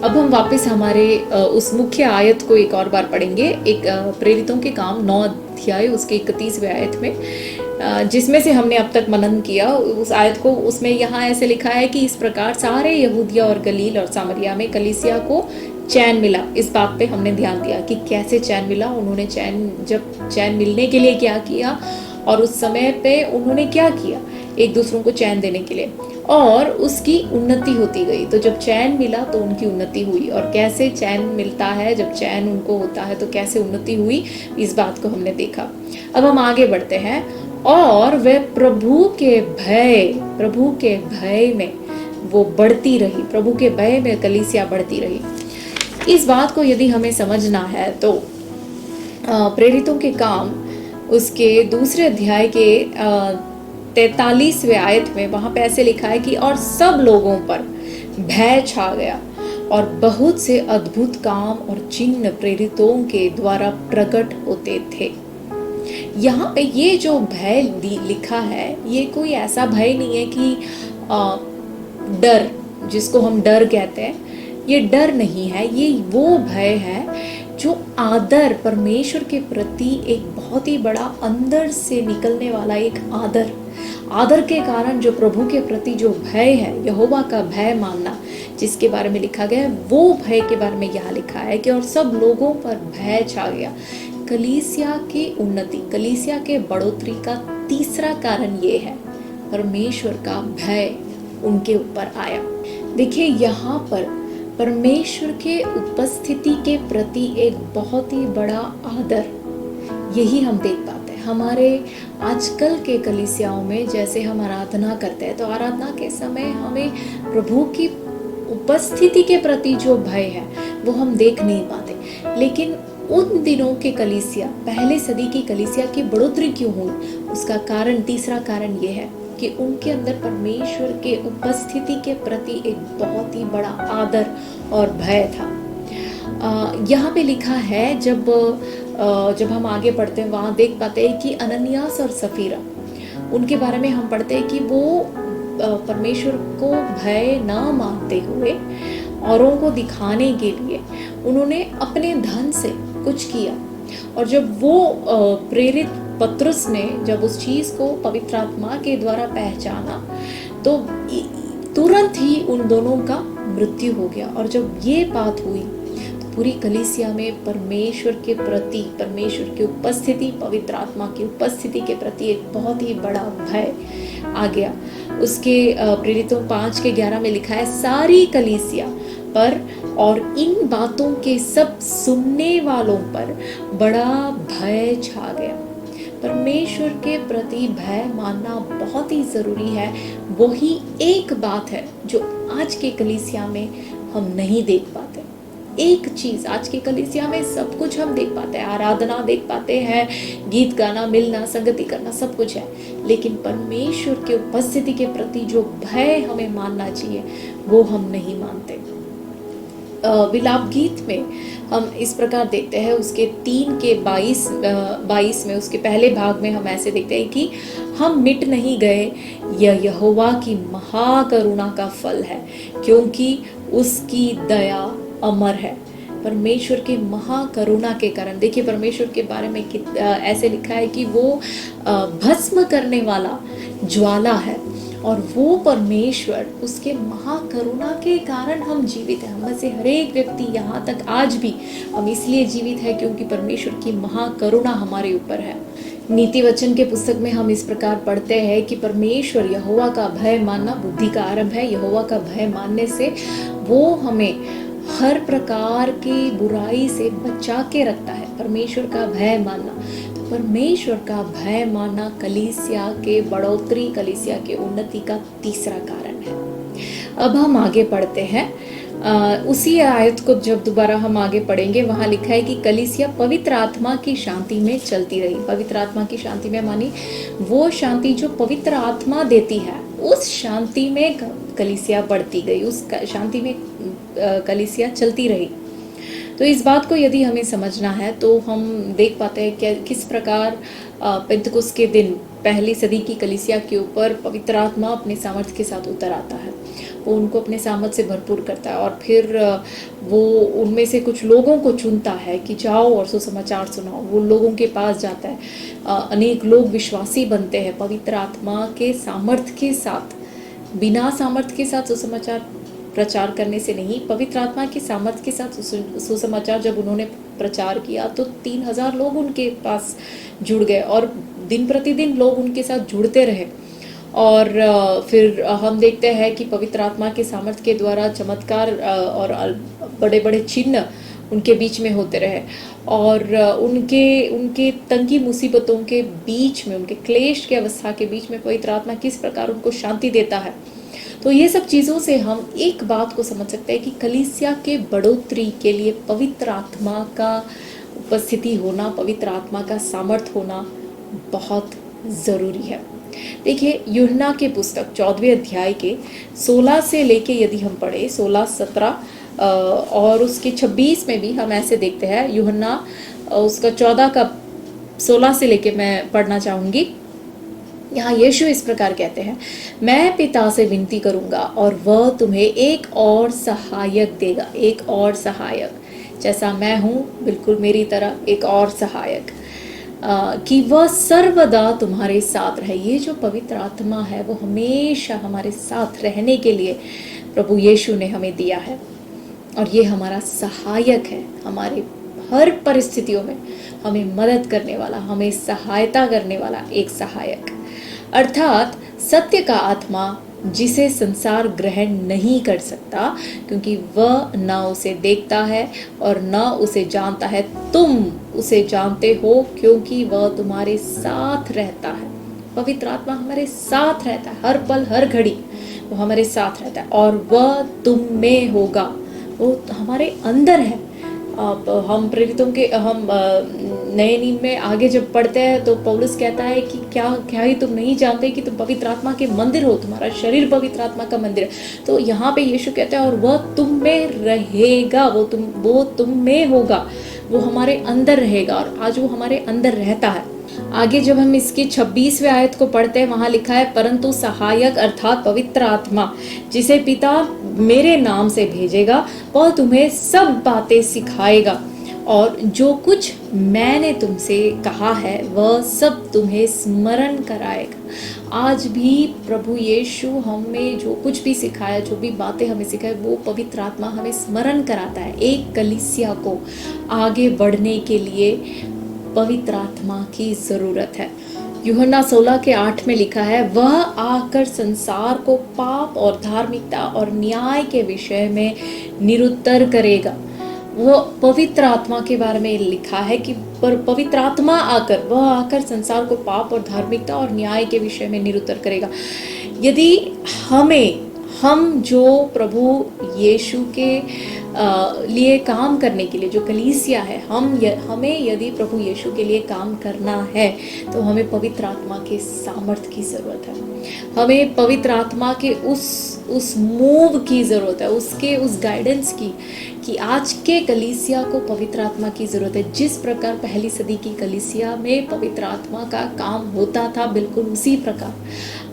अब हम वापस हमारे उस मुख्य आयत को एक और बार पढ़ेंगे, एक प्रेरितों के काम 9 अध्याय उसके 31वें आयत में, जिसमें से हमने अब तक मनन किया उस आयत को। उसमें यहाँ ऐसे लिखा है कि इस प्रकार सारे यहूदिया और गलील और सामरिया में कलीसिया को चैन मिला। इस बात पे हमने ध्यान दिया कि कैसे चैन मिला। उन्होंने जब चैन मिलने के लिए क्या किया और उस समय पे उन्होंने क्या किया एक दूसरों को चैन देने के लिए, और उसकी उन्नति होती गई। तो जब चैन मिला तो उनकी उन्नति हुई, और कैसे चैन मिलता है, जब चैन उनको होता है तो कैसे उन्नति हुई, इस बात को हमने देखा। अब हम आगे बढ़ते हैं। और वह प्रभु के भय में वो बढ़ती रही, प्रभु के भय में कलीसिया बढ़ती रही। इस बात को यदि हमें समझना है तो प्रेरितों के काम उसके 2 अध्याय के 43वें आयत में वहां पे ऐसे लिखा है कि और सब लोगों पर भय छा गया और बहुत से अद्भुत काम और चिन्ह प्रेरितों के द्वारा प्रकट होते थे। यहाँ पे ये जो भय लिखा है, ये कोई ऐसा भय नहीं है कि डर, जिसको हम डर कहते हैं, ये डर नहीं है। ये वो भय है जो आदर, परमेश्वर के प्रति एक बहुत ही बड़ा अंदर से निकलने वाला एक आदर के कारण जो प्रभु के प्रति जो भय है, यहोवा का भय मानना, जिसके बारे में लिखा गया है, वो भय के बारे में यहाँ लिखा है कि और सब लोगों पर भय छा गया। कलीसिया की उन्नति, कलीसिया के बढ़ोतरी का तीसरा कारण ये है, परमेश्वर का भय उनके ऊपर आया। देखिए, यहाँ पर परमेश्वर के उपस्थिति के प्रति एक बहुत ही बड़ा आदर, यही हम देख पाते हैं। हमारे आजकल के कलीसियाओं में जैसे हम आराधना करते हैं तो आराधना के समय हमें प्रभु की उपस्थिति के प्रति जो भय है वो हम देख नहीं पाते। लेकिन उन दिनों के कलीसिया, पहले सदी की कलीसिया की बढ़ोतरी क्यों हुई, उसका कारण, तीसरा कारण ये है कि उनके अंदर परमेश्वर के उपस्थिति के प्रति एक बहुत ही बड़ा आदर और भय था। यहाँ पे लिखा है, जब हम आगे पढ़ते हैं वहाँ देख पाते हैं कि अननियास और सफीरा, उनके बारे में हम पढ़ते हैं कि वो परमेश्वर को भय न मानते हुए औरों को दिखाने के लिए उन्होंने अपने धन से कुछ किया। और जब वो प्रेरित पतरस ने जब उस चीज़ को पवित्र आत्मा के द्वारा पहचाना तो तुरंत ही उन दोनों का मृत्यु हो गया। और जब ये बात हुई तो पूरी कलीसिया में परमेश्वर के प्रति, परमेश्वर की उपस्थिति, पवित्र आत्मा की उपस्थिति के प्रति एक बहुत ही बड़ा भय आ गया। उसके प्रेरितों 5:11 में लिखा है, सारी कलीसिया पर और इन बातों के सब सुनने वालों पर बड़ा भय छा गया। परमेश्वर के प्रति भय मानना बहुत ही ज़रूरी है। वही एक बात है जो आज के कलीसिया में हम नहीं देख पाते। एक चीज़, आज के कलीसिया में सब कुछ हम देख पाते हैं, आराधना देख पाते हैं, गीत गाना, मिलना, संगति करना, सब कुछ है, लेकिन परमेश्वर के उपस्थिति के प्रति जो भय हमें मानना चाहिए वो हम नहीं मानते। विलाप गीत में हम इस प्रकार देखते हैं, उसके 3:22 में, उसके पहले भाग में हम ऐसे देखते हैं कि हम मिट नहीं गए, यह यहोवा की महाकरुणा का फल है, क्योंकि उसकी दया अमर है। परमेश्वर के महाकरुणा के कारण, देखिए परमेश्वर के बारे में ऐसे लिखा है कि वो भस्म करने वाला ज्वाला है, और वो परमेश्वर, उसके महाकरुणा के कारण हम जीवित हैं। हम में से हर एक व्यक्ति यहाँ तक आज भी हम इसलिए जीवित है क्योंकि परमेश्वर की महाकरुणा हमारे ऊपर है। नीति वचन के पुस्तक में हम इस प्रकार पढ़ते हैं कि परमेश्वर, यहोवा का भय मानना बुद्धि का आरंभ है। यहोवा का भय मानने से वो हमें हर प्रकार की बुराई से बचा के रखता है। परमेश्वर का भय मानना, परमेश्वर का भय मानना कलीसिया के बढ़ोतरी, कलीसिया के उन्नति का तीसरा कारण है। अब हम आगे पढ़ते हैं, उसी आयत को जब दोबारा हम आगे पढ़ेंगे वहाँ लिखा है कि कलीसिया पवित्र आत्मा की शांति में चलती रही। पवित्र आत्मा की शांति में मानी वो शांति जो पवित्र आत्मा देती है, उस शांति में कलीसिया बढ़ती गई, उस शांति में कलीसिया चलती रही। तो इस बात को यदि हमें समझना है तो हम देख पाते हैं कि किस प्रकार पेंतकुस्त के दिन पहली सदी की कलीसिया के ऊपर पवित्र आत्मा अपने सामर्थ्य के साथ उतर आता है। वो उनको अपने सामर्थ्य से भरपूर करता है और फिर वो उनमें से कुछ लोगों को चुनता है कि जाओ और सुसमाचार सुनाओ। वो लोगों के पास जाता है, अनेक लोग विश्वासी बनते हैं पवित्र आत्मा के सामर्थ्य के साथ। बिना सामर्थ्य के साथ सुसमाचार प्रचार करने से नहीं, पवित्र आत्मा की सामर्थ्य के साथ सुसमाचार जब उन्होंने प्रचार किया तो 3000 लोग उनके पास जुड़ गए और दिन प्रतिदिन लोग उनके साथ जुड़ते रहे। और फिर हम देखते हैं कि पवित्र आत्मा के सामर्थ्य के द्वारा चमत्कार और बड़े बड़े चिन्ह उनके बीच में होते रहे, और उनके तंगी मुसीबतों के बीच में, उनके क्लेश के अवस्था के बीच में पवित्र आत्मा किस प्रकार उनको शांति देता है। तो ये सब चीज़ों से हम एक बात को समझ सकते हैं कि कलीसिया के बढ़ोतरी के लिए पवित्र आत्मा का उपस्थिति होना, पवित्र आत्मा का सामर्थ्य होना बहुत ज़रूरी है। देखिए यूहन्ना के पुस्तक 14वें अध्याय के 16 से लेके यदि हम पढ़े, 16, 17 और उसके 26 में भी हम ऐसे देखते हैं। यूहन्ना उसका 14 का 16 से लेके मैं पढ़ना चाहूँगी। यहाँ यीशु इस प्रकार कहते हैं, मैं पिता से विनती करूँगा और वह तुम्हें एक और सहायक देगा, एक और सहायक, जैसा मैं हूँ बिल्कुल मेरी तरह एक और सहायक, कि वह सर्वदा तुम्हारे साथ रहे। ये जो पवित्र आत्मा है वो हमेशा हमारे साथ रहने के लिए प्रभु यीशु ने हमें दिया है, और ये हमारा सहायक है। हमारे हर परिस्थितियों में हमें मदद करने वाला, हमें सहायता करने वाला एक सहायक, अर्थात सत्य का आत्मा जिसे संसार ग्रहण नहीं कर सकता, क्योंकि वह न उसे देखता है और न उसे जानता है। तुम उसे जानते हो क्योंकि वह तुम्हारे साथ रहता है। पवित्र आत्मा हमारे साथ रहता है, हर पल हर घड़ी वो हमारे साथ रहता है, और वह तुम में होगा, वो हमारे अंदर है। अब हम प्रेरितों के नए नियम में आगे जब पढ़ते हैं तो पौलुस कहता है कि क्या ही तुम नहीं जानते कि तुम पवित्र आत्मा के मंदिर हो, तुम्हारा शरीर पवित्र आत्मा का मंदिर है। तो यहाँ पे यीशु कहता है और वह तुम में रहेगा, वो तुम में होगा, वो हमारे अंदर रहेगा, और आज वो हमारे अंदर रहता है। आगे जब हम इसकी 26वें आयत को पढ़ते हैं, वहां लिखा है, परंतु सहायक अर्थात पवित्र आत्मा जिसे पिता मेरे नाम से भेजेगा, वह तुम्हें सब बातें सिखाएगा और जो कुछ मैंने तुमसे कहा है वह सब तुम्हें स्मरण कराएगा। आज भी प्रभु यीशु हमें जो कुछ भी सिखाया, जो भी बातें हमें सिखाए, वो पवित्र आत्मा हमें स्मरण कराता है। एक कलीसिया को आगे बढ़ने के लिए पवित्र आत्मा की जरूरत है। यूहन्ना 16:8 में लिखा है, वह आकर संसार को पाप और धार्मिकता और न्याय के विषय में निरुत्तर करेगा। वो पवित्र आत्मा के बारे में लिखा है कि पवित्र आत्मा वह आकर संसार को पाप और धार्मिकता और न्याय के विषय में निरुत्तर करेगा। यदि हम जो प्रभु यीशु के लिए काम करने के लिए, जो कलीसिया है, हमें यदि प्रभु यीशु के लिए काम करना है तो हमें पवित्र आत्मा के सामर्थ की जरूरत है। हमें पवित्र आत्मा के उस मूव की जरूरत है, उसके उस गाइडेंस की, कि आज के कलीसिया को पवित्र आत्मा की जरूरत है। जिस प्रकार पहली सदी की कलीसिया में पवित्र आत्मा का काम होता था, बिल्कुल उसी प्रकार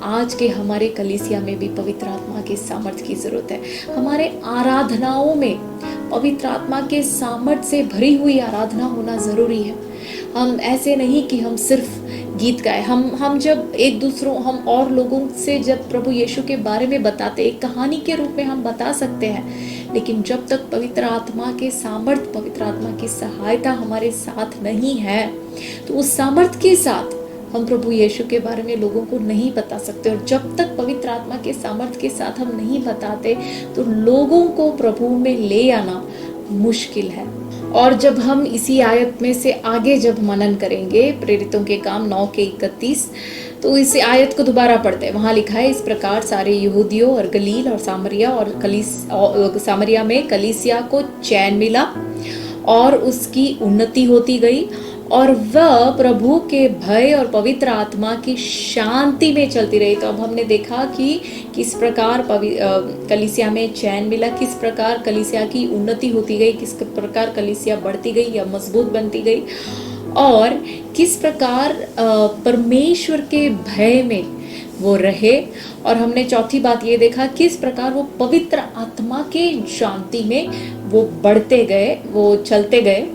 आज के हमारे कलीसिया में भी पवित्र आत्मा के सामर्थ्य की जरूरत है। हमारे आराधनाओं में पवित्र आत्मा के सामर्थ्य से भरी हुई आराधना होना जरूरी है। हम ऐसे नहीं कि हम सिर्फ गीत गाए, हम जब हम और लोगों से जब प्रभु यीशु के बारे में बताते, एक कहानी के रूप में हम बता सकते हैं, लेकिन जब तक पवित्र आत्मा के सामर्थ्य, पवित्र आत्मा की सहायता हमारे साथ नहीं है, तो उस सामर्थ्य के साथ हम प्रभु यीशु के बारे में लोगों को नहीं बता सकते। और जब तक पवित्र आत्मा के सामर्थ्य के साथ हम नहीं बताते, तो लोगों को प्रभु में ले आना मुश्किल है। और जब हम इसी आयत में से आगे जब मनन करेंगे, प्रेरितों के काम 9:31, तो इस आयत को दोबारा पढ़ते हैं। वहां लिखा है, इस प्रकार सारे यहूदियों और गलील और सामरिया में कलीसिया को चैन मिला और उसकी उन्नति होती गई, और वह प्रभु के भय और पवित्र आत्मा की शांति में चलती रही। तो अब हमने देखा कि किस प्रकार कलीसिया में चैन मिला, किस प्रकार कलीसिया की उन्नति होती गई, किस प्रकार कलीसिया बढ़ती गई या मजबूत बनती गई, और किस प्रकार परमेश्वर के भय में वो रहे। और हमने चौथी बात ये देखा, किस प्रकार वो पवित्र आत्मा के शांति में वो बढ़ते गए, वो चलते गए।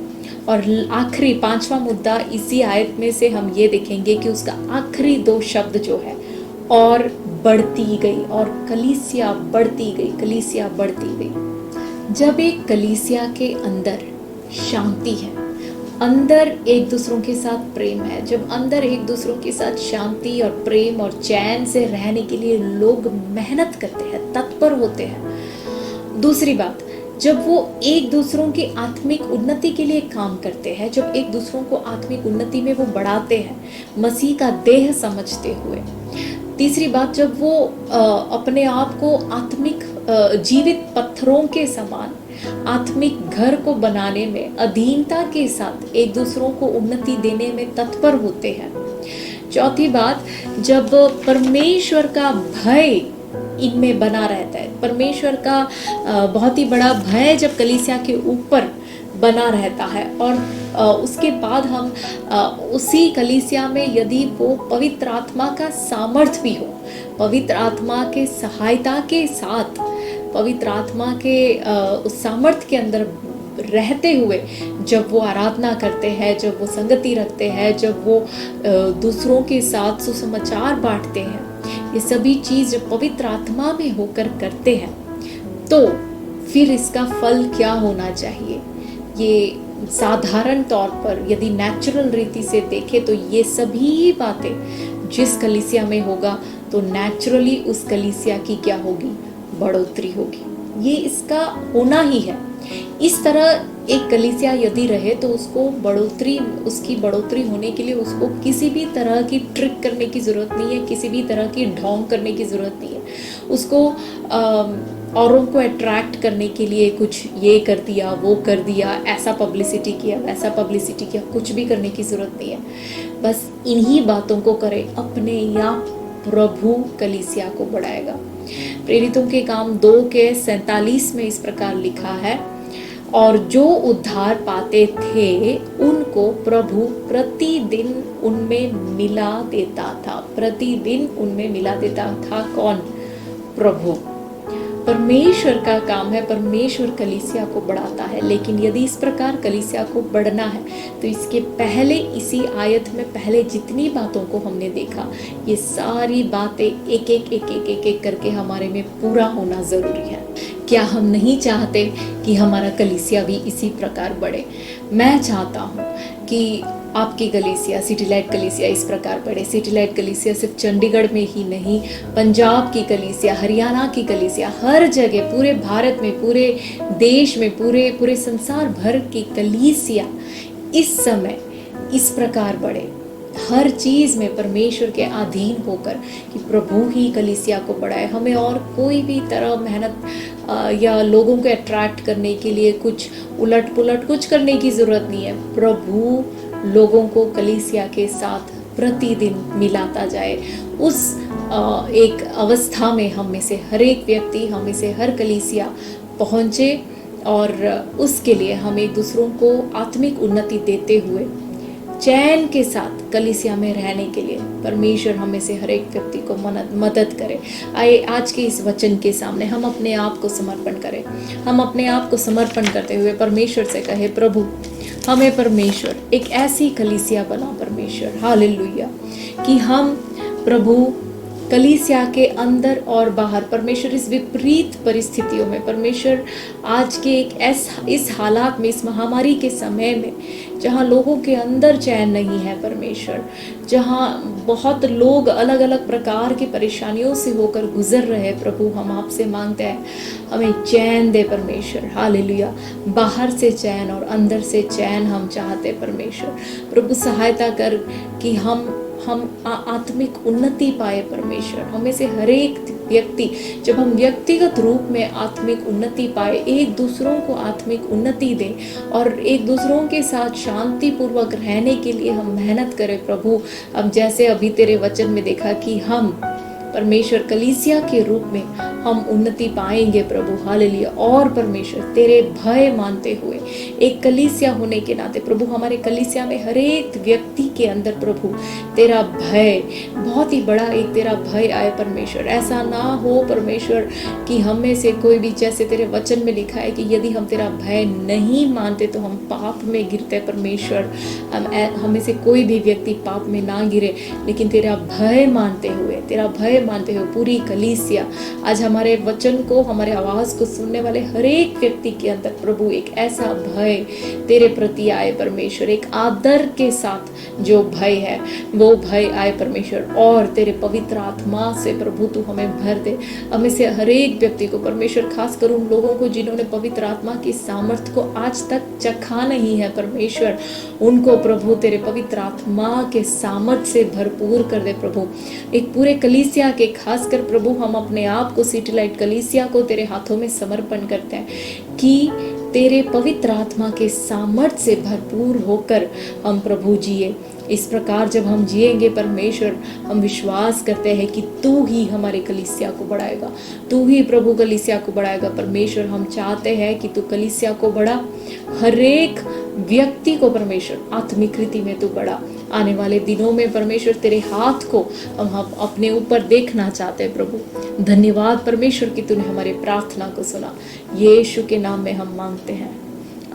और आखिरी 5वां मुद्दा इसी आयत में से हम ये देखेंगे कि उसका आखिरी 2 शब्द जो है, और बढ़ती गई, और कलीसिया बढ़ती गई, कलीसिया बढ़ती गई। जब एक कलीसिया के अंदर शांति है, अंदर एक दूसरों के साथ प्रेम है, जब अंदर एक दूसरों के साथ शांति और प्रेम और चैन से रहने के लिए लोग मेहनत करते हैं, तत्पर होते हैं। दूसरी बात, जब वो एक दूसरों की आत्मिक उन्नति के लिए काम करते हैं, जब एक दूसरों को आत्मिक उन्नति में वो बढ़ाते हैं, मसीह का देह समझते हुए। तीसरी बात, जब वो अपने आप को आत्मिक जीवित पत्थरों के समान आत्मिक घर को बनाने में अधीनता के साथ एक दूसरों को उन्नति देने में तत्पर होते हैं। चौथी बात, जब परमेश्वर का भय इनमें बना रहता है, परमेश्वर का बहुत ही बड़ा भय जब कलीसिया के ऊपर बना रहता है, और उसके बाद हम उसी कलीसिया में यदि वो पवित्र आत्मा का सामर्थ्य भी हो, पवित्र आत्मा के सहायता के साथ, पवित्र आत्मा के उस सामर्थ्य के अंदर रहते हुए जब वो आराधना करते हैं, जब वो संगति रखते हैं, जब वो दूसरों के साथ सुसमाचार बांटते हैं, ये सभी चीज जब पवित्र आत्मा में होकर करते हैं, तो फिर इसका फल क्या होना चाहिए? ये साधारण तौर पर यदि नेचुरल रीति से देखें तो ये सभी बातें जिस कलीसिया में होगा तो नेचुरली उस कलीसिया की क्या होगी, बढ़ोतरी होगी। ये इसका होना ही है। इस तरह एक कलीसिया यदि रहे तो उसको उसकी बढ़ोतरी होने के लिए उसको किसी भी तरह की ट्रिक करने की ज़रूरत नहीं है, किसी भी तरह की ढोंग करने की ज़रूरत नहीं है। उसको औरों को अट्रैक्ट करने के लिए कुछ ये कर दिया, वो कर दिया, ऐसा पब्लिसिटी किया, वैसा पब्लिसिटी किया, कुछ भी करने की ज़रूरत नहीं है। बस इन्हीं बातों को करे, अपने आप प्रभु कलीसिया को बढ़ाएगा। प्रेरितों के काम 2:47 में इस प्रकार लिखा है, और जो उद्धार पाते थे उनको प्रभु प्रतिदिन उनमें मिला देता था। प्रतिदिन उनमें मिला देता था। कौन? प्रभु। परमेश्वर का काम है, परमेश्वर कलीसिया को बढ़ाता है। लेकिन यदि इस प्रकार कलीसिया को बढ़ना है तो इसके पहले, इसी आयत में पहले जितनी बातों को हमने देखा, ये सारी बातें एक एक करके हमारे में पूरा होना ज़रूरी है। क्या हम नहीं चाहते कि हमारा कलीसिया भी इसी प्रकार बढ़े? मैं चाहता हूँ कि आपकी कलीसिया, सिटी लाइट कलीसिया इस प्रकार बढ़े। सिटी लाइट कलीसिया सिर्फ चंडीगढ़ में ही नहीं, पंजाब की कलीसिया, हरियाणा की कलीसिया, हर जगह, पूरे भारत में, पूरे देश में, पूरे संसार भर की कलीसिया इस समय इस प्रकार बढ़े। हर चीज़ में परमेश्वर के अधीन होकर कि प्रभु ही कलीसिया को बढ़ाए। हमें और कोई भी तरह मेहनत या लोगों को अट्रैक्ट करने के लिए कुछ उलट पुलट कुछ करने की ज़रूरत नहीं है। प्रभु लोगों को कलीसिया के साथ प्रतिदिन मिलाता जाए। उस एक अवस्था में हम में से हर एक व्यक्ति, हम में से हर कलीसिया पहुँचे, और उसके लिए हम एक दूसरों को आत्मिक उन्नति देते हुए चैन के साथ कलीसिया में रहने के लिए परमेश्वर हमें से हर एक व्यक्ति को मदद करे। आइए आज के इस वचन के सामने हम अपने आप को समर्पण करें। हम अपने आप को समर्पण करते हुए परमेश्वर से कहे, प्रभु हमें परमेश्वर एक ऐसी कलीसिया बना परमेश्वर, हालेलुया, कि हम प्रभु कलीसिया के अंदर और बाहर परमेश्वर इस विपरीत परिस्थितियों में, परमेश्वर आज के इस हालात में, इस महामारी के समय में जहाँ लोगों के अंदर चैन नहीं है परमेश्वर, जहाँ बहुत लोग अलग अलग प्रकार की परेशानियों से होकर गुजर रहे, प्रभु हम आपसे मांगते हैं हमें चैन दे परमेश्वर, हालेलुया। बाहर से चैन और अंदर से चैन हम चाहते परमेश्वर। प्रभु सहायता कर कि हम आत्मिक उन्नति पाए परमेश्वर। हमें से हर एक व्यक्ति, जब हम व्यक्तिगत रूप में आत्मिक उन्नति पाए, एक दूसरों को आत्मिक उन्नति दें और एक दूसरों के साथ शांति पूर्वक रहने के लिए हम मेहनत करें प्रभु। अब जैसे अभी तेरे वचन में देखा कि हम परमेश्वर कलीसिया के रूप में हम उन्नति पाएंगे प्रभु, हालेलुया। और परमेश्वर तेरे भय मानते हुए एक कलीसिया होने के नाते प्रभु, हमारे कलीसिया में हर एक व्यक्ति के अंदर प्रभु तेरा भय, बहुत ही बड़ा एक तेरा भय आए परमेश्वर। ऐसा ना हो परमेश्वर कि हमें से कोई भी, जैसे तेरे वचन में लिखा है कि यदि हम तेरा भय नहीं मानते तो हम पाप में गिरते परमेश्वर। हमें से कोई भी व्यक्ति पाप में ना गिरे, लेकिन तेरा भय मानते हुए पूरी कलीसिया आज हमारे वचन को, हमारे आवाज को सुनने वाले हर एक व्यक्ति के अंदर प्रभु एक ऐसा भय तेरे प्रति आए परमेश्वर। एक आदर के साथ जो भय है वो भय आए परमेश्वर, और तेरे पवित्र आत्मा से प्रभु तू हमें भर दे। हमें से हर एक व्यक्ति को परमेश्वर, खास कर उन लोगों को जिन्होंने पवित्र आत्मा की सामर्थ्य को आज तक चखा नहीं है परमेश्वर, उनको प्रभु तेरे पवित्र आत्मा के सामर्थ्य से भरपूर कर दे प्रभु। एक पूरे कलीसिया के, खासकर प्रभु हम अपने आप को, सिटी लाइट कलीसिया को तेरे हाथों में समर्पण करते हैं कि तेरे पवित्र आत्मा के सामर्थ्य से भरपूर होकर हम प्रभु जिए। इस प्रकार जब हम जिएंगे परमेश्वर, हम विश्वास करते हैं कि तू ही हमारे कलीसिया को बढ़ाएगा, तू ही प्रभु कलीसिया को बढ़ाएगा परमेश्वर। हम चाहते हैं कि तू कलीसिया को बढ़ा, हर एक व्यक्ति को परमेश्वर आत्मिक रीति में तू बढ़ा। आने वाले दिनों में परमेश्वर तेरे हाथ को हम अपने ऊपर देखना चाहते हैं प्रभु। धन्यवाद परमेश्वर कि तूने हमारी प्रार्थना को सुना। यीशु के नाम में हम मांगते हैं,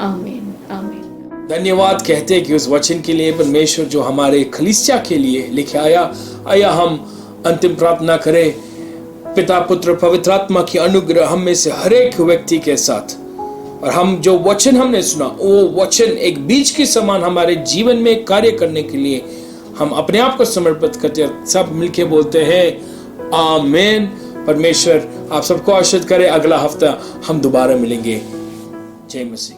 आमीन आमीन। धन्यवाद कहते हैं कि उस वचन के लिए परमेश्वर जो हमारे कलीसिया के लिए लेके आया हम अंतिम प्रार्थना करें। पिता पुत्र पवित्र आत्मा की अनुग्रह हम में से हर एक व्यक्ति के साथ, और हम जो वचन हमने सुना वो वचन एक बीज के समान हमारे जीवन में कार्य करने के लिए हम अपने आप को समर्पित करते हैं। सब मिलके बोलते हैं आमीन। परमेश्वर आप सबको आशीर्वाद करे। अगला हफ्ता हम दोबारा मिलेंगे। जय मसीह।